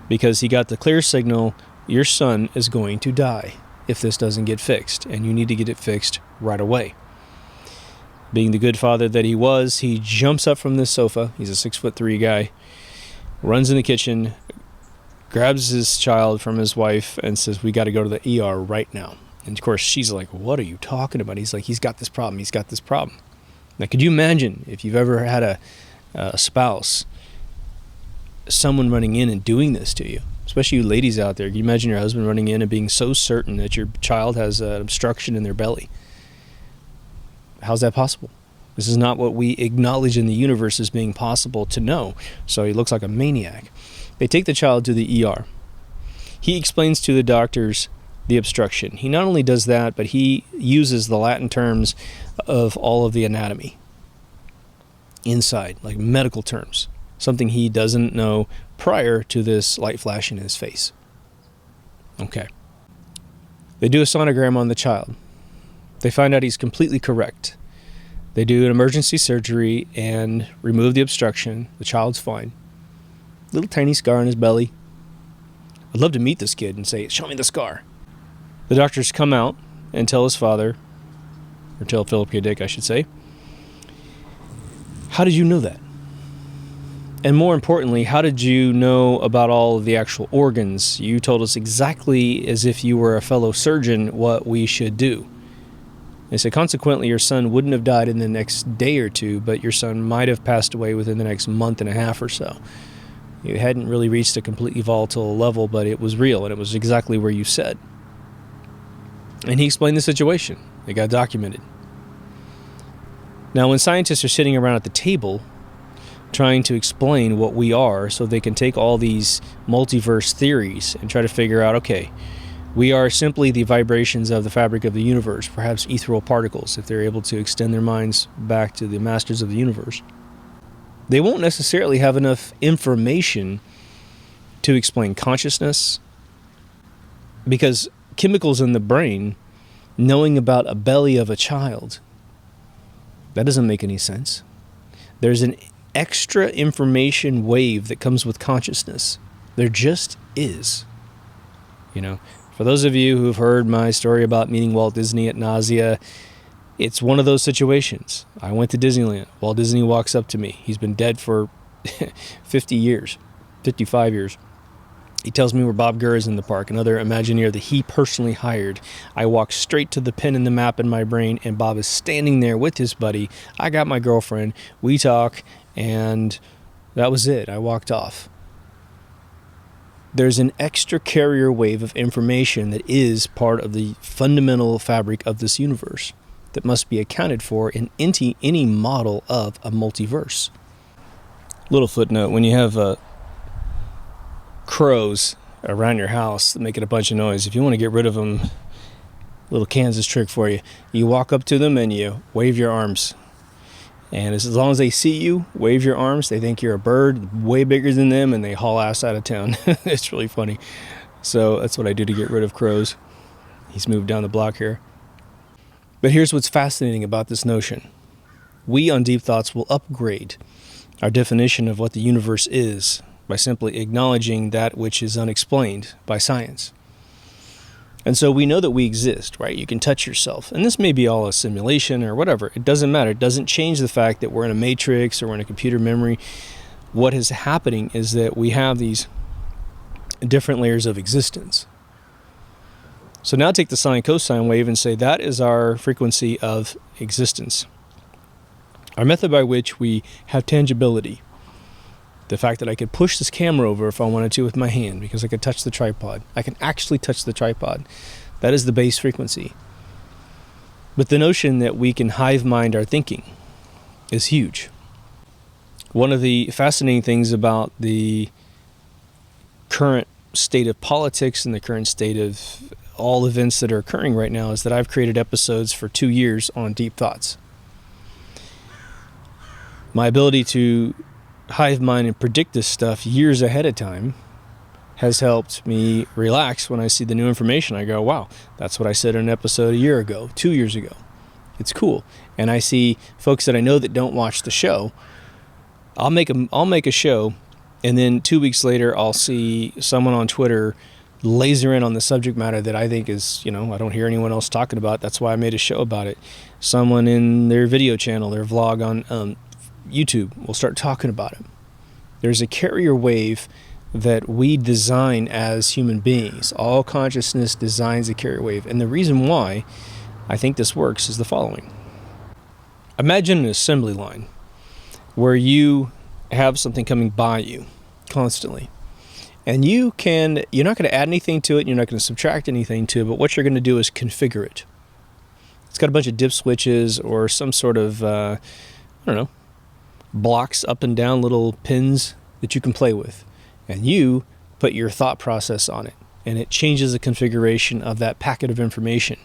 because he got the clear signal, your son is going to die if this doesn't get fixed, and you need to get it fixed right away. Being the good father that he was, he jumps up from this sofa. He's a 6'3" guy, runs in the kitchen, grabs his child from his wife, and says, we got to go to the ER right now. And of course, she's like, what are you talking about? He's like, he's got this problem. Now, could you imagine if you've ever had a spouse, someone running in and doing this to you, especially you ladies out there? Can you imagine your husband running in and being so certain that your child has an obstruction in their belly? How's that possible? This is not what we acknowledge in the universe as being possible to know. So he looks like a maniac. They take the child to the ER. He explains to the doctors the obstruction. He not only does that, but he uses the Latin terms of all of the anatomy inside, like medical terms, something he doesn't know prior to this light flash in his face. Okay. They do a sonogram on the child. They find out he's completely correct. They do an emergency surgery and remove the obstruction. The child's fine. Little tiny scar on his belly. I'd love to meet this kid and say, show me the scar. The doctors come out and tell his father, or tell Philip K. Dick, I should say, how did you know that? And more importantly, how did you know about all of the actual organs? You told us exactly as if you were a fellow surgeon what we should do. They said, consequently, your son wouldn't have died in the next day or two, but your son might have passed away within the next month and a half or so. You hadn't really reached a completely volatile level, but it was real, and it was exactly where you said. And he explained the situation. It got documented. Now, when scientists are sitting around at the table trying to explain what we are so they can take all these multiverse theories and try to figure out, okay, we are simply the vibrations of the fabric of the universe, perhaps ethereal particles, if they're able to extend their minds back to the masters of the universe. They won't necessarily have enough information to explain consciousness, because chemicals in the brain, knowing about a belly of a child, that doesn't make any sense. There's an extra information wave that comes with consciousness. There just is. You know, for those of you who've heard my story about meeting Walt Disney at nausea, it's one of those situations. I went to Disneyland. Walt Disney walks up to me. He's been dead for 50 years, 55 years. He tells me where Bob Gurr is in the park, another Imagineer that he personally hired. I walk straight to the pin in the map in my brain, and Bob is standing there with his buddy. I got my girlfriend. We talk, and that was it. I walked off. There's an extra carrier wave of information that is part of the fundamental fabric of this universe that must be accounted for in any model of a multiverse. Little footnote, when you have crows around your house making a bunch of noise, if you want to get rid of them, little Kansas trick for you, you walk up to them and you wave your arms. And as long as they see you, wave your arms, they think you're a bird way bigger than them, and they haul ass out of town. It's really funny. So that's what I do to get rid of crows. He's moved down the block here. But here's what's fascinating about this notion. We on Deep Thoughts will upgrade our definition of what the universe is by simply acknowledging that which is unexplained by science. And so we know that we exist, right? You can touch yourself. And this may be all a simulation or whatever. It doesn't matter. It doesn't change the fact that we're in a matrix or we're in a computer memory. What is happening is that we have these different layers of existence. So now take the sine cosine wave and say that is our frequency of existence. Our method by which we have tangibility. The fact that I could push this camera over if I wanted to with my hand because I could touch the tripod. I can actually touch the tripod. That is the base frequency. But the notion that we can hive mind our thinking is huge. One of the fascinating things about the current state of politics and the current state of all events that are occurring right now is that I've created episodes for 2 years on Deep Thoughts. My ability to hive mind and predict this stuff years ahead of time has helped me relax when I see the new information. I go, wow, that's what I said in an episode a year ago, 2 years ago. It's cool. And I see folks that I know that don't watch the show. I'll make a show, and then 2 weeks later I'll see someone on Twitter laser in on the subject matter that I think is, I don't hear anyone else talking about. That's why I made a show about it. Someone in their video channel, their vlog on YouTube will start talking about it. There's a carrier wave that we design as human beings. All consciousness designs a carrier wave. And the reason why I think this works is the following. Imagine an assembly line where you have something coming by you constantly. And you're not going to add anything to it, you're not going to subtract anything to it, but what you're going to do is configure it. It's got a bunch of dip switches or some sort of, blocks up and down, little pins that you can play with. And you put your thought process on it, and it changes the configuration of that packet of information.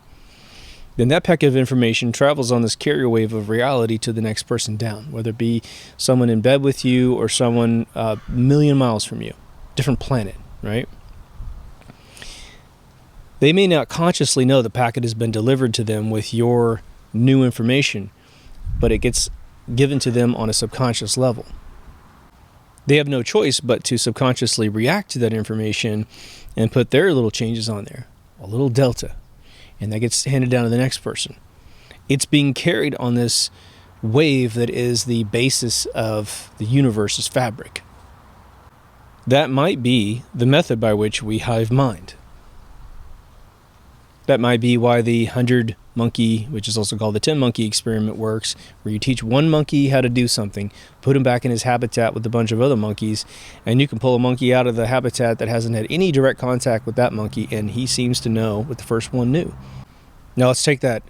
Then that packet of information travels on this carrier wave of reality to the next person down, whether it be someone in bed with you or someone a million miles from you. Different planet, right? They may not consciously know the packet has been delivered to them with your new information, but it gets given to them on a subconscious level. They have no choice but to subconsciously react to that information and put their little changes on there, a little delta, and that gets handed down to the next person. It's being carried on this wave that is the basis of the universe's fabric. That might be the method by which we hive mind. That might be why the 100 monkey, which is also called the 10 monkey experiment, works, where you teach one monkey how to do something, put him back in his habitat with a bunch of other monkeys, and you can pull a monkey out of the habitat that hasn't had any direct contact with that monkey, and he seems to know what the first one knew. Now let's take that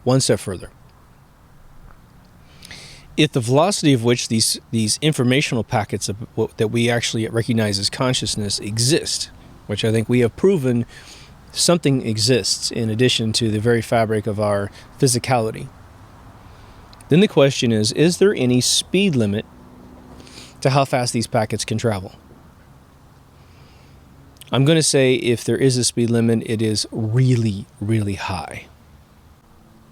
one step further. If the velocity of which these informational packets of that we actually recognize as consciousness exist, which I think we have proven something exists in addition to the very fabric of our physicality, then the question is there any speed limit to how fast these packets can travel? I'm going to say if there is a speed limit, it is really, really high.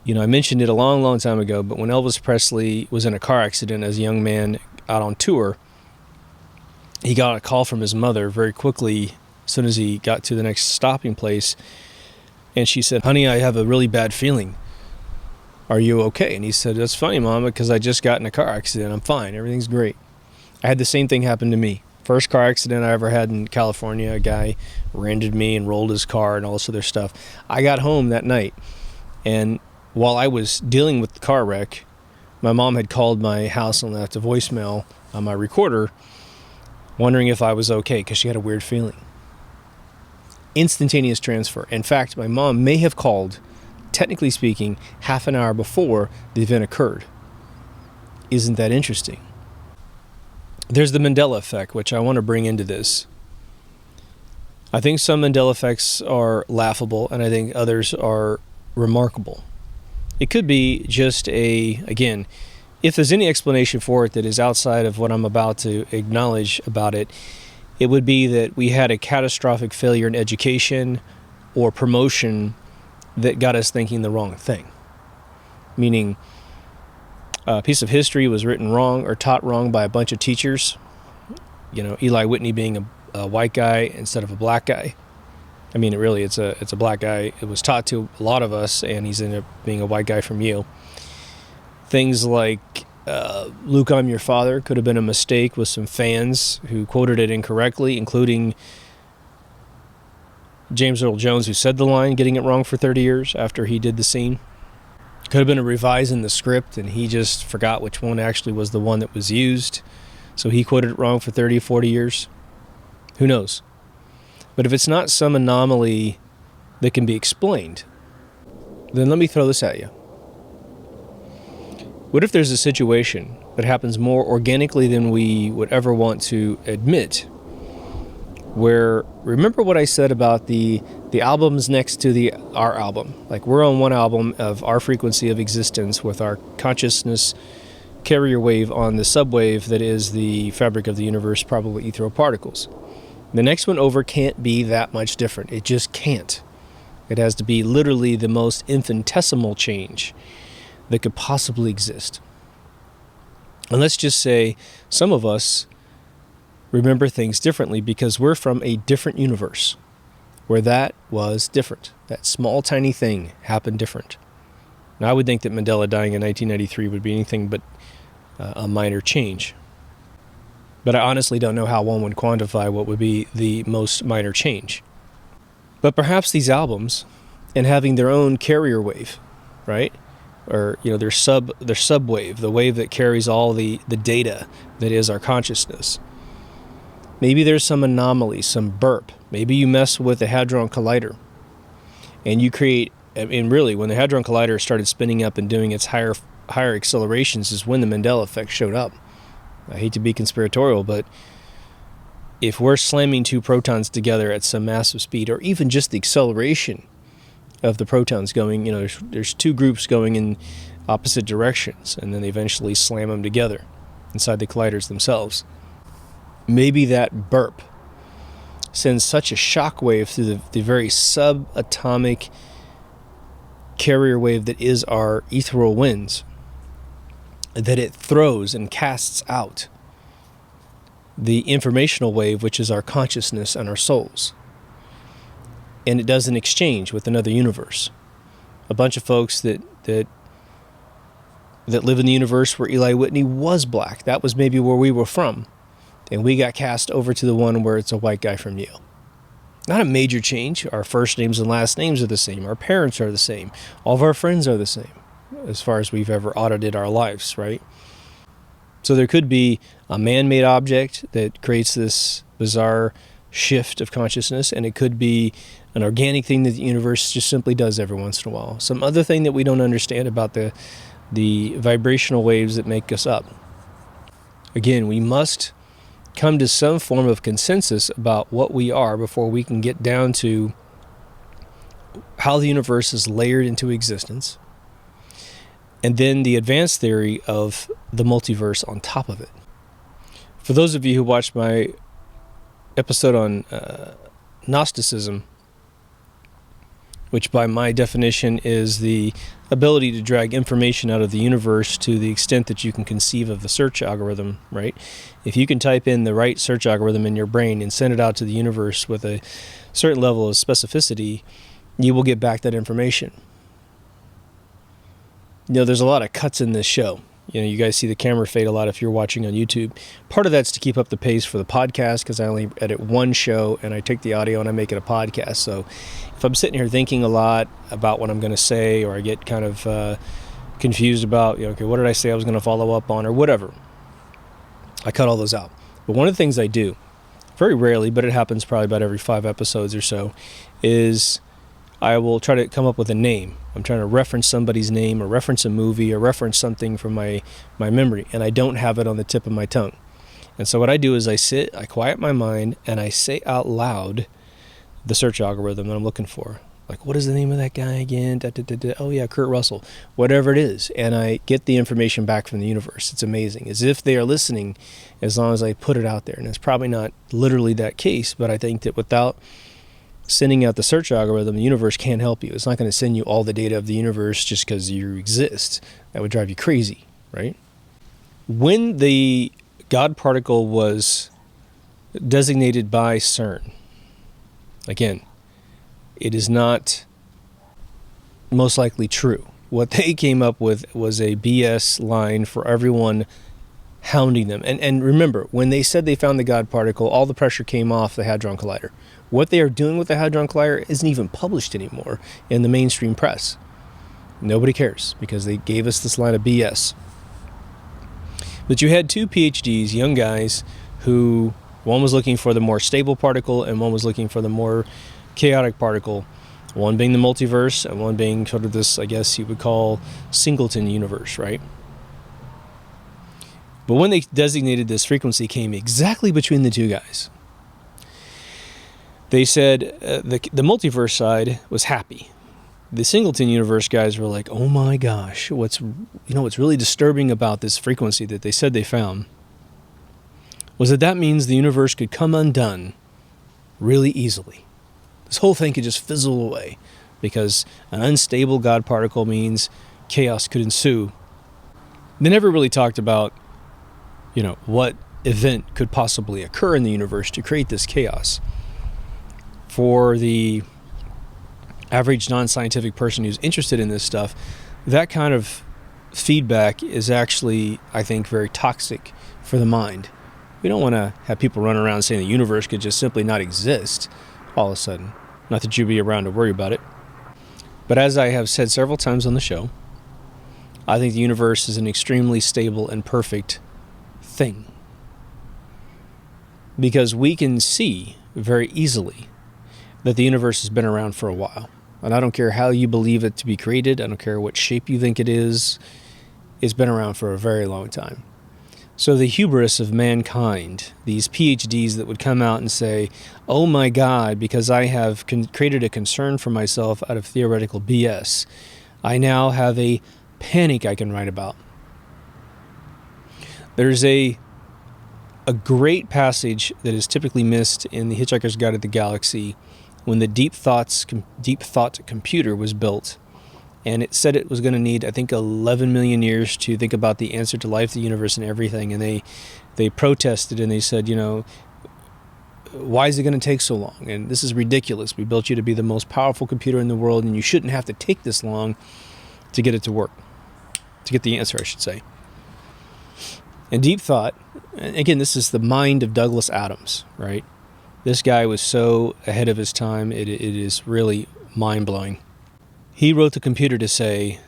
You know, I mentioned it a long, long time ago, but when Elvis Presley was in a car accident as a young man out on tour, he got a call from his mother very quickly as soon as he got to the next stopping place. And she said, "Honey, I have a really bad feeling. Are you okay?" And he said, "That's funny, Mama, because I just got in a car accident. I'm fine. Everything's great." I had the same thing happen to me. First car accident I ever had in California. A guy rear-ended me and rolled his car and all this other stuff. I got home that night, and while I was dealing with the car wreck, my mom had called my house and left a voicemail on my recorder wondering if I was okay because she had a weird feeling. Instantaneous transfer. In fact, my mom may have called, technically speaking, half an hour before the event occurred. Isn't that interesting? There's the Mandela effect, which I want to bring into this. I think some Mandela effects are laughable, and I think others are remarkable. It could be just again, if there's any explanation for it that is outside of what I'm about to acknowledge about it, it would be that we had a catastrophic failure in education or promotion that got us thinking the wrong thing. Meaning, a piece of history was written wrong or taught wrong by a bunch of teachers. You know, Eli Whitney being a white guy instead of a black guy. I mean, it's a black guy. It was taught to a lot of us, and he's ended up being a white guy from Yale. Things like Luke, I'm Your Father could have been a mistake with some fans who quoted it incorrectly, including James Earl Jones, who said the line, getting it wrong for 30 years after he did the scene. Could have been a revise in the script, and he just forgot which one actually was the one that was used, so he quoted it wrong for 30, 40 years. Who knows? But if it's not some anomaly that can be explained, then let me throw this at you. What if there's a situation that happens more organically than we would ever want to admit, where, remember what I said about the albums next to our album? Like, we're on one album of our frequency of existence with our consciousness carrier wave on the subwave that is the fabric of the universe, probably ethereal particles. The next one over can't be that much different. It just can't. It has to be literally the most infinitesimal change that could possibly exist. And let's just say some of us remember things differently because we're from a different universe where that was different. That small, tiny thing happened different. Now, I would think that Mandela dying in 1993 would be anything but a minor change. But I honestly don't know how one would quantify what would be the most minor change. But perhaps these albums, and having their own carrier wave, right? Or, you know, their subwave, the wave that carries all the data that is our consciousness. Maybe there's some anomaly, some burp. Maybe you mess with the Hadron Collider, and you create. And really, when the Hadron Collider started spinning up and doing its higher accelerations, is when the Mandela effect showed up. I hate to be conspiratorial, but if we're slamming two protons together at some massive speed, or even just the acceleration of the protons going, you know, there's two groups going in opposite directions, and then they eventually slam them together inside the colliders themselves. Maybe that burp sends such a shockwave through the very subatomic carrier wave that is our ethereal winds, that it throws and casts out the informational wave, which is our consciousness and our souls. And it does an exchange with another universe. A bunch of folks that live in the universe where Eli Whitney was black. That was maybe where we were from. And we got cast over to the one where it's a white guy from Yale. Not a major change. Our first names and last names are the same. Our parents are the same. All of our friends are the same, as far as we've ever audited our lives, right? So there could be a man-made object that creates this bizarre shift of consciousness, and it could be an organic thing that the universe just simply does every once in a while. Some other thing that we don't understand about the vibrational waves that make us up. Again, we must come to some form of consensus about what we are before we can get down to how the universe is layered into existence, and then the advanced theory of the multiverse on top of it. For those of you who watched my episode on Gnosticism, which by my definition is the ability to drag information out of the universe to the extent that you can conceive of the search algorithm, right? If you can type in the right search algorithm in your brain and send it out to the universe with a certain level of specificity, you will get back that information. You know, there's a lot of cuts in this show. You know, you guys see the camera fade a lot if you're watching on YouTube. Part of that's to keep up the pace for the podcast, because I only edit one show and I take the audio and I make it a podcast. So if I'm sitting here thinking a lot about what I'm going to say, or I get kind of confused about, okay, what did I say I was going to follow up on, or whatever, I cut all those out. But one of the things I do, very rarely, but it happens probably about every 5 episodes or so, is I will try to come up with a name. I'm trying to reference somebody's name, or reference a movie, or reference something from my memory, and I don't have it on the tip of my tongue. And so what I do is I sit, I quiet my mind, and I say out loud the search algorithm that I'm looking for. Like, what is the name of that guy again? Oh yeah, Kurt Russell. Whatever it is. And I get the information back from the universe. It's amazing. As if they are listening, as long as I put it out there. And it's probably not literally that case, but I think that without sending out the search algorithm, the universe can't help you. It's not going to send you all the data of the universe just because you exist. That would drive you crazy, right? When the God particle was designated by CERN, again, it is not most likely true. What they came up with was a BS line for everyone hounding them. And remember, when they said they found the God particle, all the pressure came off the Hadron Collider. What they are doing with the Hadron Collider isn't even published anymore in the mainstream press. Nobody cares, because they gave us this line of BS. But you had 2 PhDs, young guys, who one was looking for the more stable particle and one was looking for the more chaotic particle, one being the multiverse and one being sort of this, I guess you would call, singleton universe, right? But when they designated this frequency came exactly between the 2 guys. They said the multiverse side was happy. The singleton universe guys were like, oh my gosh, what's really disturbing about this frequency that they said they found was that means the universe could come undone really easily. This whole thing could just fizzle away, because an unstable God particle means chaos could ensue. They never really talked about, what event could possibly occur in the universe to create this chaos. For the average non-scientific person who's interested in this stuff, that kind of feedback is actually, I think, very toxic for the mind. We don't want to have people run around saying the universe could just simply not exist all of a sudden. Not that you'd be around to worry about it. But as I have said several times on the show, I think the universe is an extremely stable and perfect thing. Because we can see very easily that the universe has been around for a while. And I don't care how you believe it to be created. I don't care what shape you think it is. It's been around for a very long time. So the hubris of mankind, these PhDs that would come out and say, oh my God, because I have created a concern for myself out of theoretical BS, I now have a panic I can write about. There's a a great passage that is typically missed in The Hitchhiker's Guide to the Galaxy, when the Deep Thought computer was built, and it said it was going to need, I think, 11 million years to think about the answer to life, the universe, and everything. And they protested, and they said, why is it going to take so long? And this is ridiculous. We built you to be the most powerful computer in the world, and you shouldn't have to take this long to get it to work, to get the answer, I should say. And Deep Thought, again, this is the mind of Douglas Adams, right? This guy was so ahead of his time, it is really mind-blowing. He wrote the computer to say,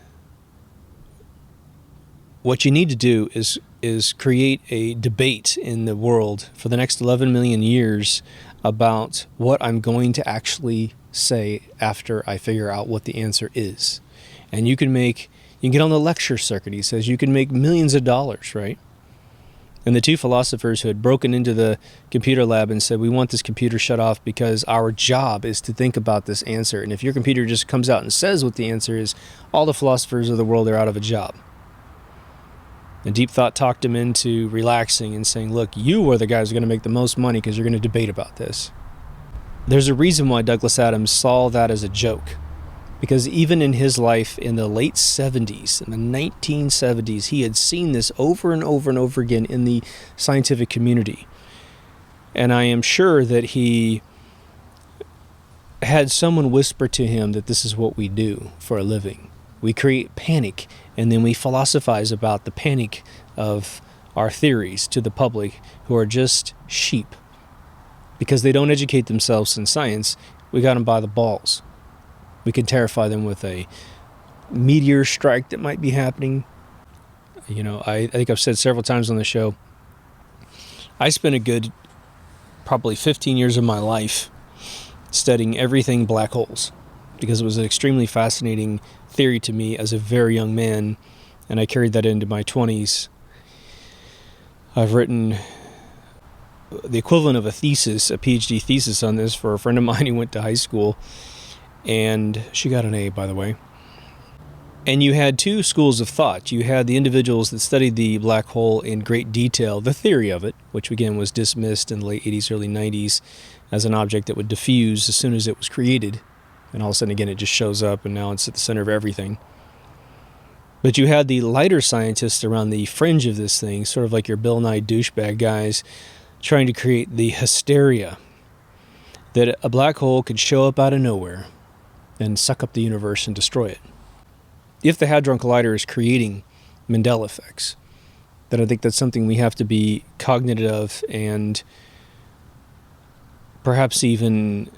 what you need to do is create a debate in the world for the next 11 million years about what I'm going to actually say after I figure out what the answer is. And you can get on the lecture circuit, he says, you can make millions of dollars, right? And the two philosophers who had broken into the computer lab and said, we want this computer shut off because our job is to think about this answer. And if your computer just comes out and says what the answer is, all the philosophers of the world are out of a job. And Deep Thought talked him into relaxing and saying, look, you are the guys who are going to make the most money because you're going to debate about this. There's a reason why Douglas Adams saw that as a joke. Because even in his life in the late 70s, in the 1970s, he had seen this over and over and over again in the scientific community. And I am sure that he had someone whisper to him that this is what we do for a living. We create panic, and then we philosophize about the panic of our theories to the public, who are just sheep. Because they don't educate themselves in science, we got them by the balls. We can terrify them with a meteor strike that might be happening. I think I've said several times on the show, I spent a good probably 15 years of my life studying everything black holes, because it was an extremely fascinating theory to me as a very young man, and I carried that into my 20s. I've written the equivalent of a thesis, a PhD thesis on this for a friend of mine who went to high school. And she got an A, by the way. And you had two schools of thought. You had the individuals that studied the black hole in great detail, the theory of it, which again was dismissed in the late 80s, early 90s as an object that would diffuse as soon as it was created. And all of a sudden, again, it just shows up, and now it's at the center of everything. But you had the lighter scientists around the fringe of this thing, sort of like your Bill Nye douchebag guys, trying to create the hysteria that a black hole could show up out of nowhere and suck up the universe and destroy it. If the Hadron Collider is creating Mandela effects, then I think that's something we have to be cognizant of, and perhaps even,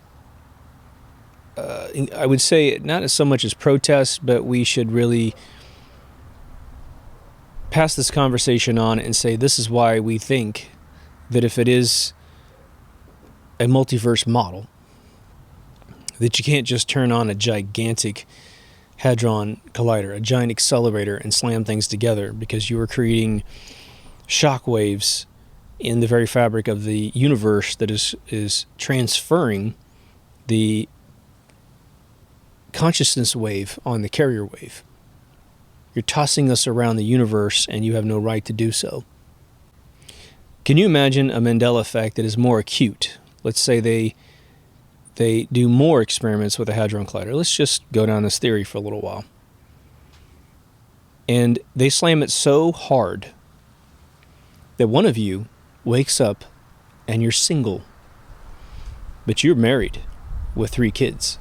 I would say, not so much as protest, but we should really pass this conversation on and say, this is why we think that if it is a multiverse model, that you can't just turn on a gigantic Hadron Collider, a giant accelerator, and slam things together, because you are creating shock waves in the very fabric of the universe that is transferring the consciousness wave on the carrier wave. You're tossing us around the universe, and you have no right to do so. Can you imagine a Mandela effect that is more acute? Let's say they do more experiments with the Hadron Collider. Let's just go down this theory for a little while. And they slam it so hard that one of you wakes up and you're single, but you're married with 3 kids.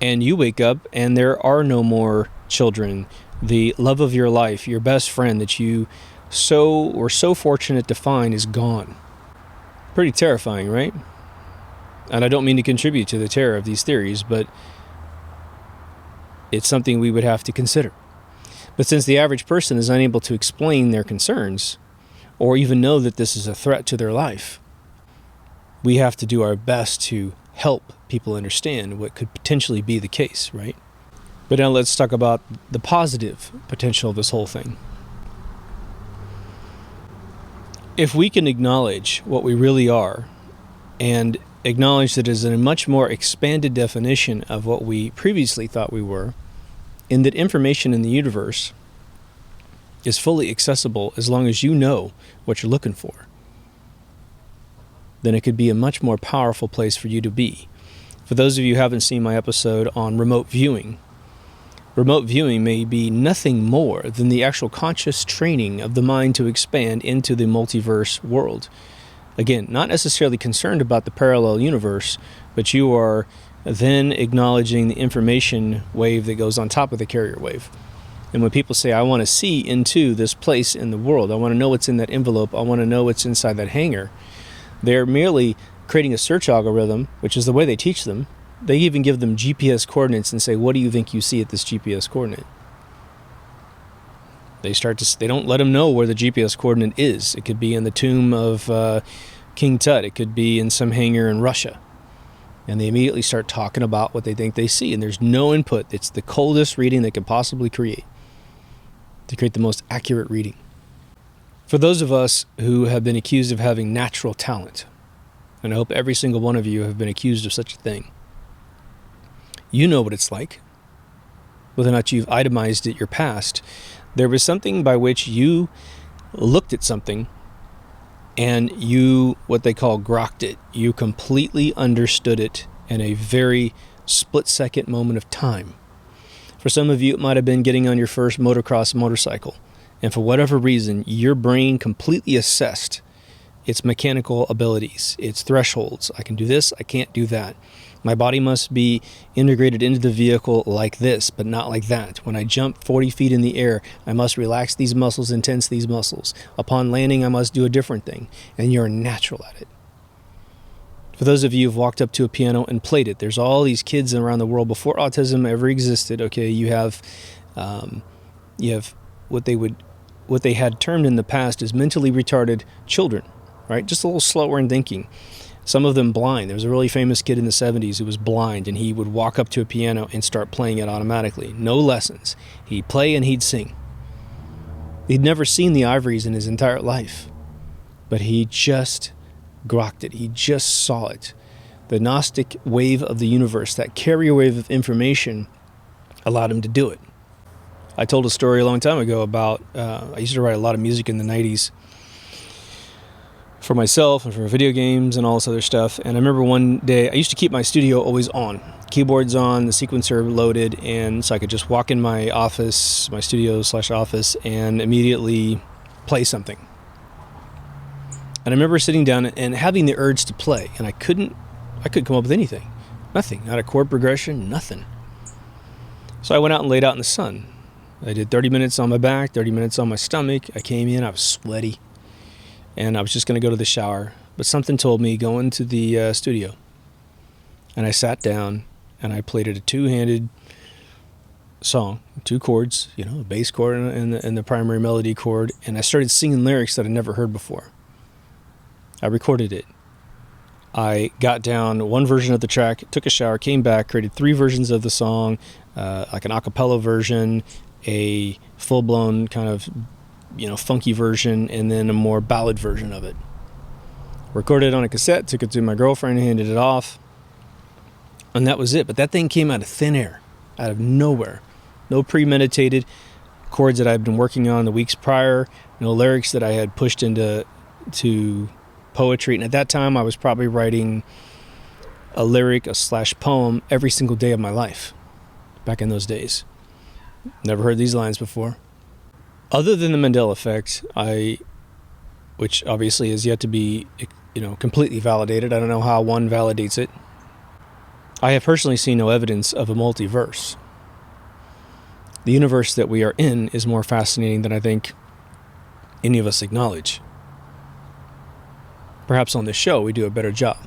And you wake up and there are no more children. The love of your life, your best friend that you were so fortunate to find, is gone. Pretty terrifying, right? And I don't mean to contribute to the terror of these theories, but it's something we would have to consider. But since the average person is unable to explain their concerns, or even know that this is a threat to their life, we have to do our best to help people understand what could potentially be the case, right? But now let's talk about the positive potential of this whole thing. If we can acknowledge what we really are, and acknowledge that it is a much more expanded definition of what we previously thought we were, in that information in the universe is fully accessible as long as you know what you're looking for, then it could be a much more powerful place for you to be. For those of you who haven't seen my episode on remote viewing may be nothing more than the actual conscious training of the mind to expand into the multiverse world. Again, not necessarily concerned about the parallel universe, but you are then acknowledging the information wave that goes on top of the carrier wave. And when people say, I want to see into this place in the world, I want to know what's in that envelope, I want to know what's inside that hangar, they're merely creating a search algorithm, which is the way they teach them. They even give them GPS coordinates and say, what do you think you see at this GPS coordinate? They don't let them know where the GPS coordinate is. It could be in the tomb of King Tut. It could be in some hangar in Russia. And they immediately start talking about what they think they see. And there's no input. It's the coldest reading they could possibly create to create the most accurate reading. For those of us who have been accused of having natural talent, and I hope every single one of you have been accused of such a thing, you know what it's like. Whether or not you've itemized it your past, there was something by which you looked at something and you, what they call, grokked it. You completely understood it in a very split-second moment of time. For some of you, it might have been getting on your first motocross motorcycle. And for whatever reason, your brain completely assessed its mechanical abilities, its thresholds. I can do this, I can't do that. My body must be integrated into the vehicle like this, but not like that. When I jump 40 feet in the air, I must relax these muscles and tense these muscles. Upon landing, I must do a different thing. And you're natural at it. For those of you who've walked up to a piano and played it, there's all these kids around the world before autism ever existed. Okay, you have what they had termed in the past as mentally retarded children, right? Just a little slower in thinking. Some of them blind. There was a really famous kid in the 70s who was blind, and he would walk up to a piano and start playing it automatically. No lessons. He'd play and he'd sing. He'd never seen the Ivories in his entire life, but he just grokked it. He just saw it. The Gnostic wave of the universe, that carrier wave of information, allowed him to do it. I told a story a long time ago about, I used to write a lot of music in the 90s for myself and for video games and all this other stuff. And I remember one day, I used to keep my studio always on. Keyboards on, the sequencer loaded, and so I could just walk in my office, my studio/office, and immediately play something. And I remember sitting down and having the urge to play, and I couldn't come up with anything. Nothing, not a chord progression, nothing. So I went out and laid out in the sun. I did 30 minutes on my back, 30 minutes on my stomach. I came in, I was sweaty, and I was just going to go to the shower. But something told me, go into the studio. And I sat down, and I played it a two-handed song, 2 chords, a bass chord and the primary melody chord, and I started singing lyrics that I'd never heard before. I recorded it. I got down one version of the track, took a shower, came back, created 3 versions of the song, like an a cappella version, a full-blown kind of, funky version, and then a more ballad version of it. Recorded it on a cassette, took it to my girlfriend, handed it off, and that was it. But that thing came out of thin air, out of nowhere. No premeditated chords that I'd been working on the weeks prior, no lyrics that I had pushed into poetry. And at that time, I was probably writing a lyric, / poem every single day of my life back in those days. Never heard these lines before. Other than the Mandela effect, which obviously is yet to be, completely validated. I don't know how one validates it. I have personally seen no evidence of a multiverse. The universe that we are in is more fascinating than I think any of us acknowledge. Perhaps on this show we do a better job.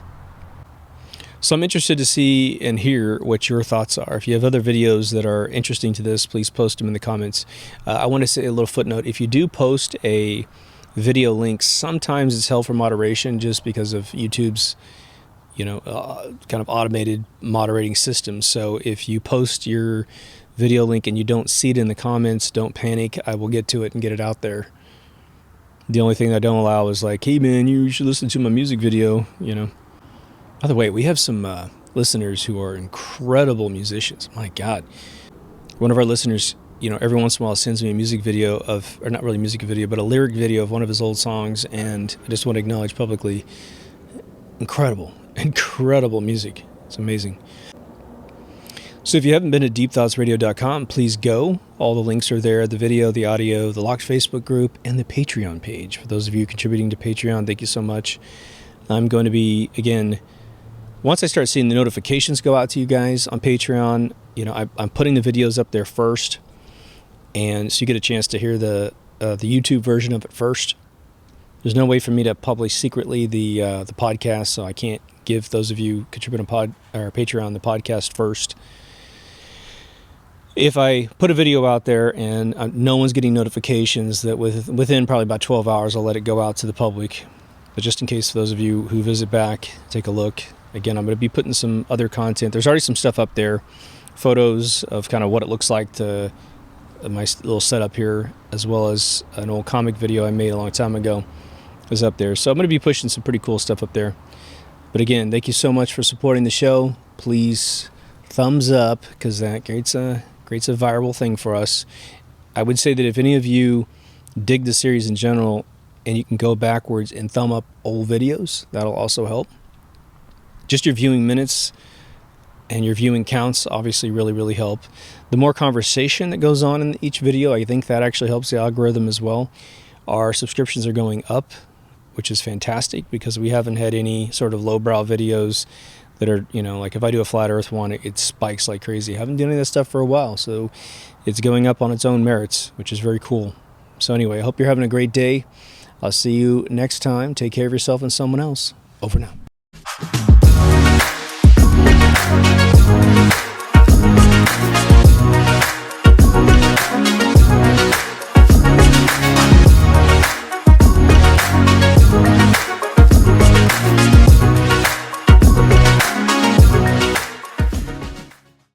So I'm interested to see and hear what your thoughts are. If you have other videos that are interesting to this, please post them in the comments. I want to say a little footnote. If you do post a video link, sometimes it's held for moderation just because of YouTube's, kind of automated moderating system. So if you post your video link and you don't see it in the comments, don't panic. I will get to it and get it out there. The only thing I don't allow is like, hey man, you should listen to my music video, By the way, we have some listeners who are incredible musicians. My God. One of our listeners every once in a while sends me a music video or not really a music video, but a lyric video of one of his old songs, and I just want to acknowledge publicly, incredible music. It's amazing. So if you haven't been to deepthoughtsradio.com, please go. All the links are there, the video, the audio, the locked Facebook group, and the Patreon page. For those of you contributing to Patreon, thank you so much. I'm going to be, again, once I start seeing the notifications go out to you guys on Patreon, I'm putting the videos up there first, and so you get a chance to hear the YouTube version of it first. There's no way for me to publish secretly the podcast, so I can't give those of you contributing Patreon the podcast first. If I put a video out there and no one's getting notifications, that within probably about 12 hours, I'll let it go out to the public. But just in case, for those of you who visit back, take a look. Again, I'm going to be putting some other content. There's already some stuff up there, photos of kind of what it looks like to my little setup here, as well as an old comic video I made a long time ago is up there. So I'm going to be pushing some pretty cool stuff up there. But again, thank you so much for supporting the show. Please thumbs up, because that creates a viral thing for us. I would say that if any of you dig the series in general, and you can go backwards and thumb up old videos, that'll also help. Just your viewing minutes and your viewing counts obviously really, really help. The more conversation that goes on in each video, I think that actually helps the algorithm as well. Our subscriptions are going up, which is fantastic, because we haven't had any sort of lowbrow videos that are, like if I do a flat earth one, it spikes like crazy. I haven't done any of that stuff for a while, so it's going up on its own merits, which is very cool. So anyway, I hope you're having a great day. I'll see you next time. Take care of yourself and someone else. Over now.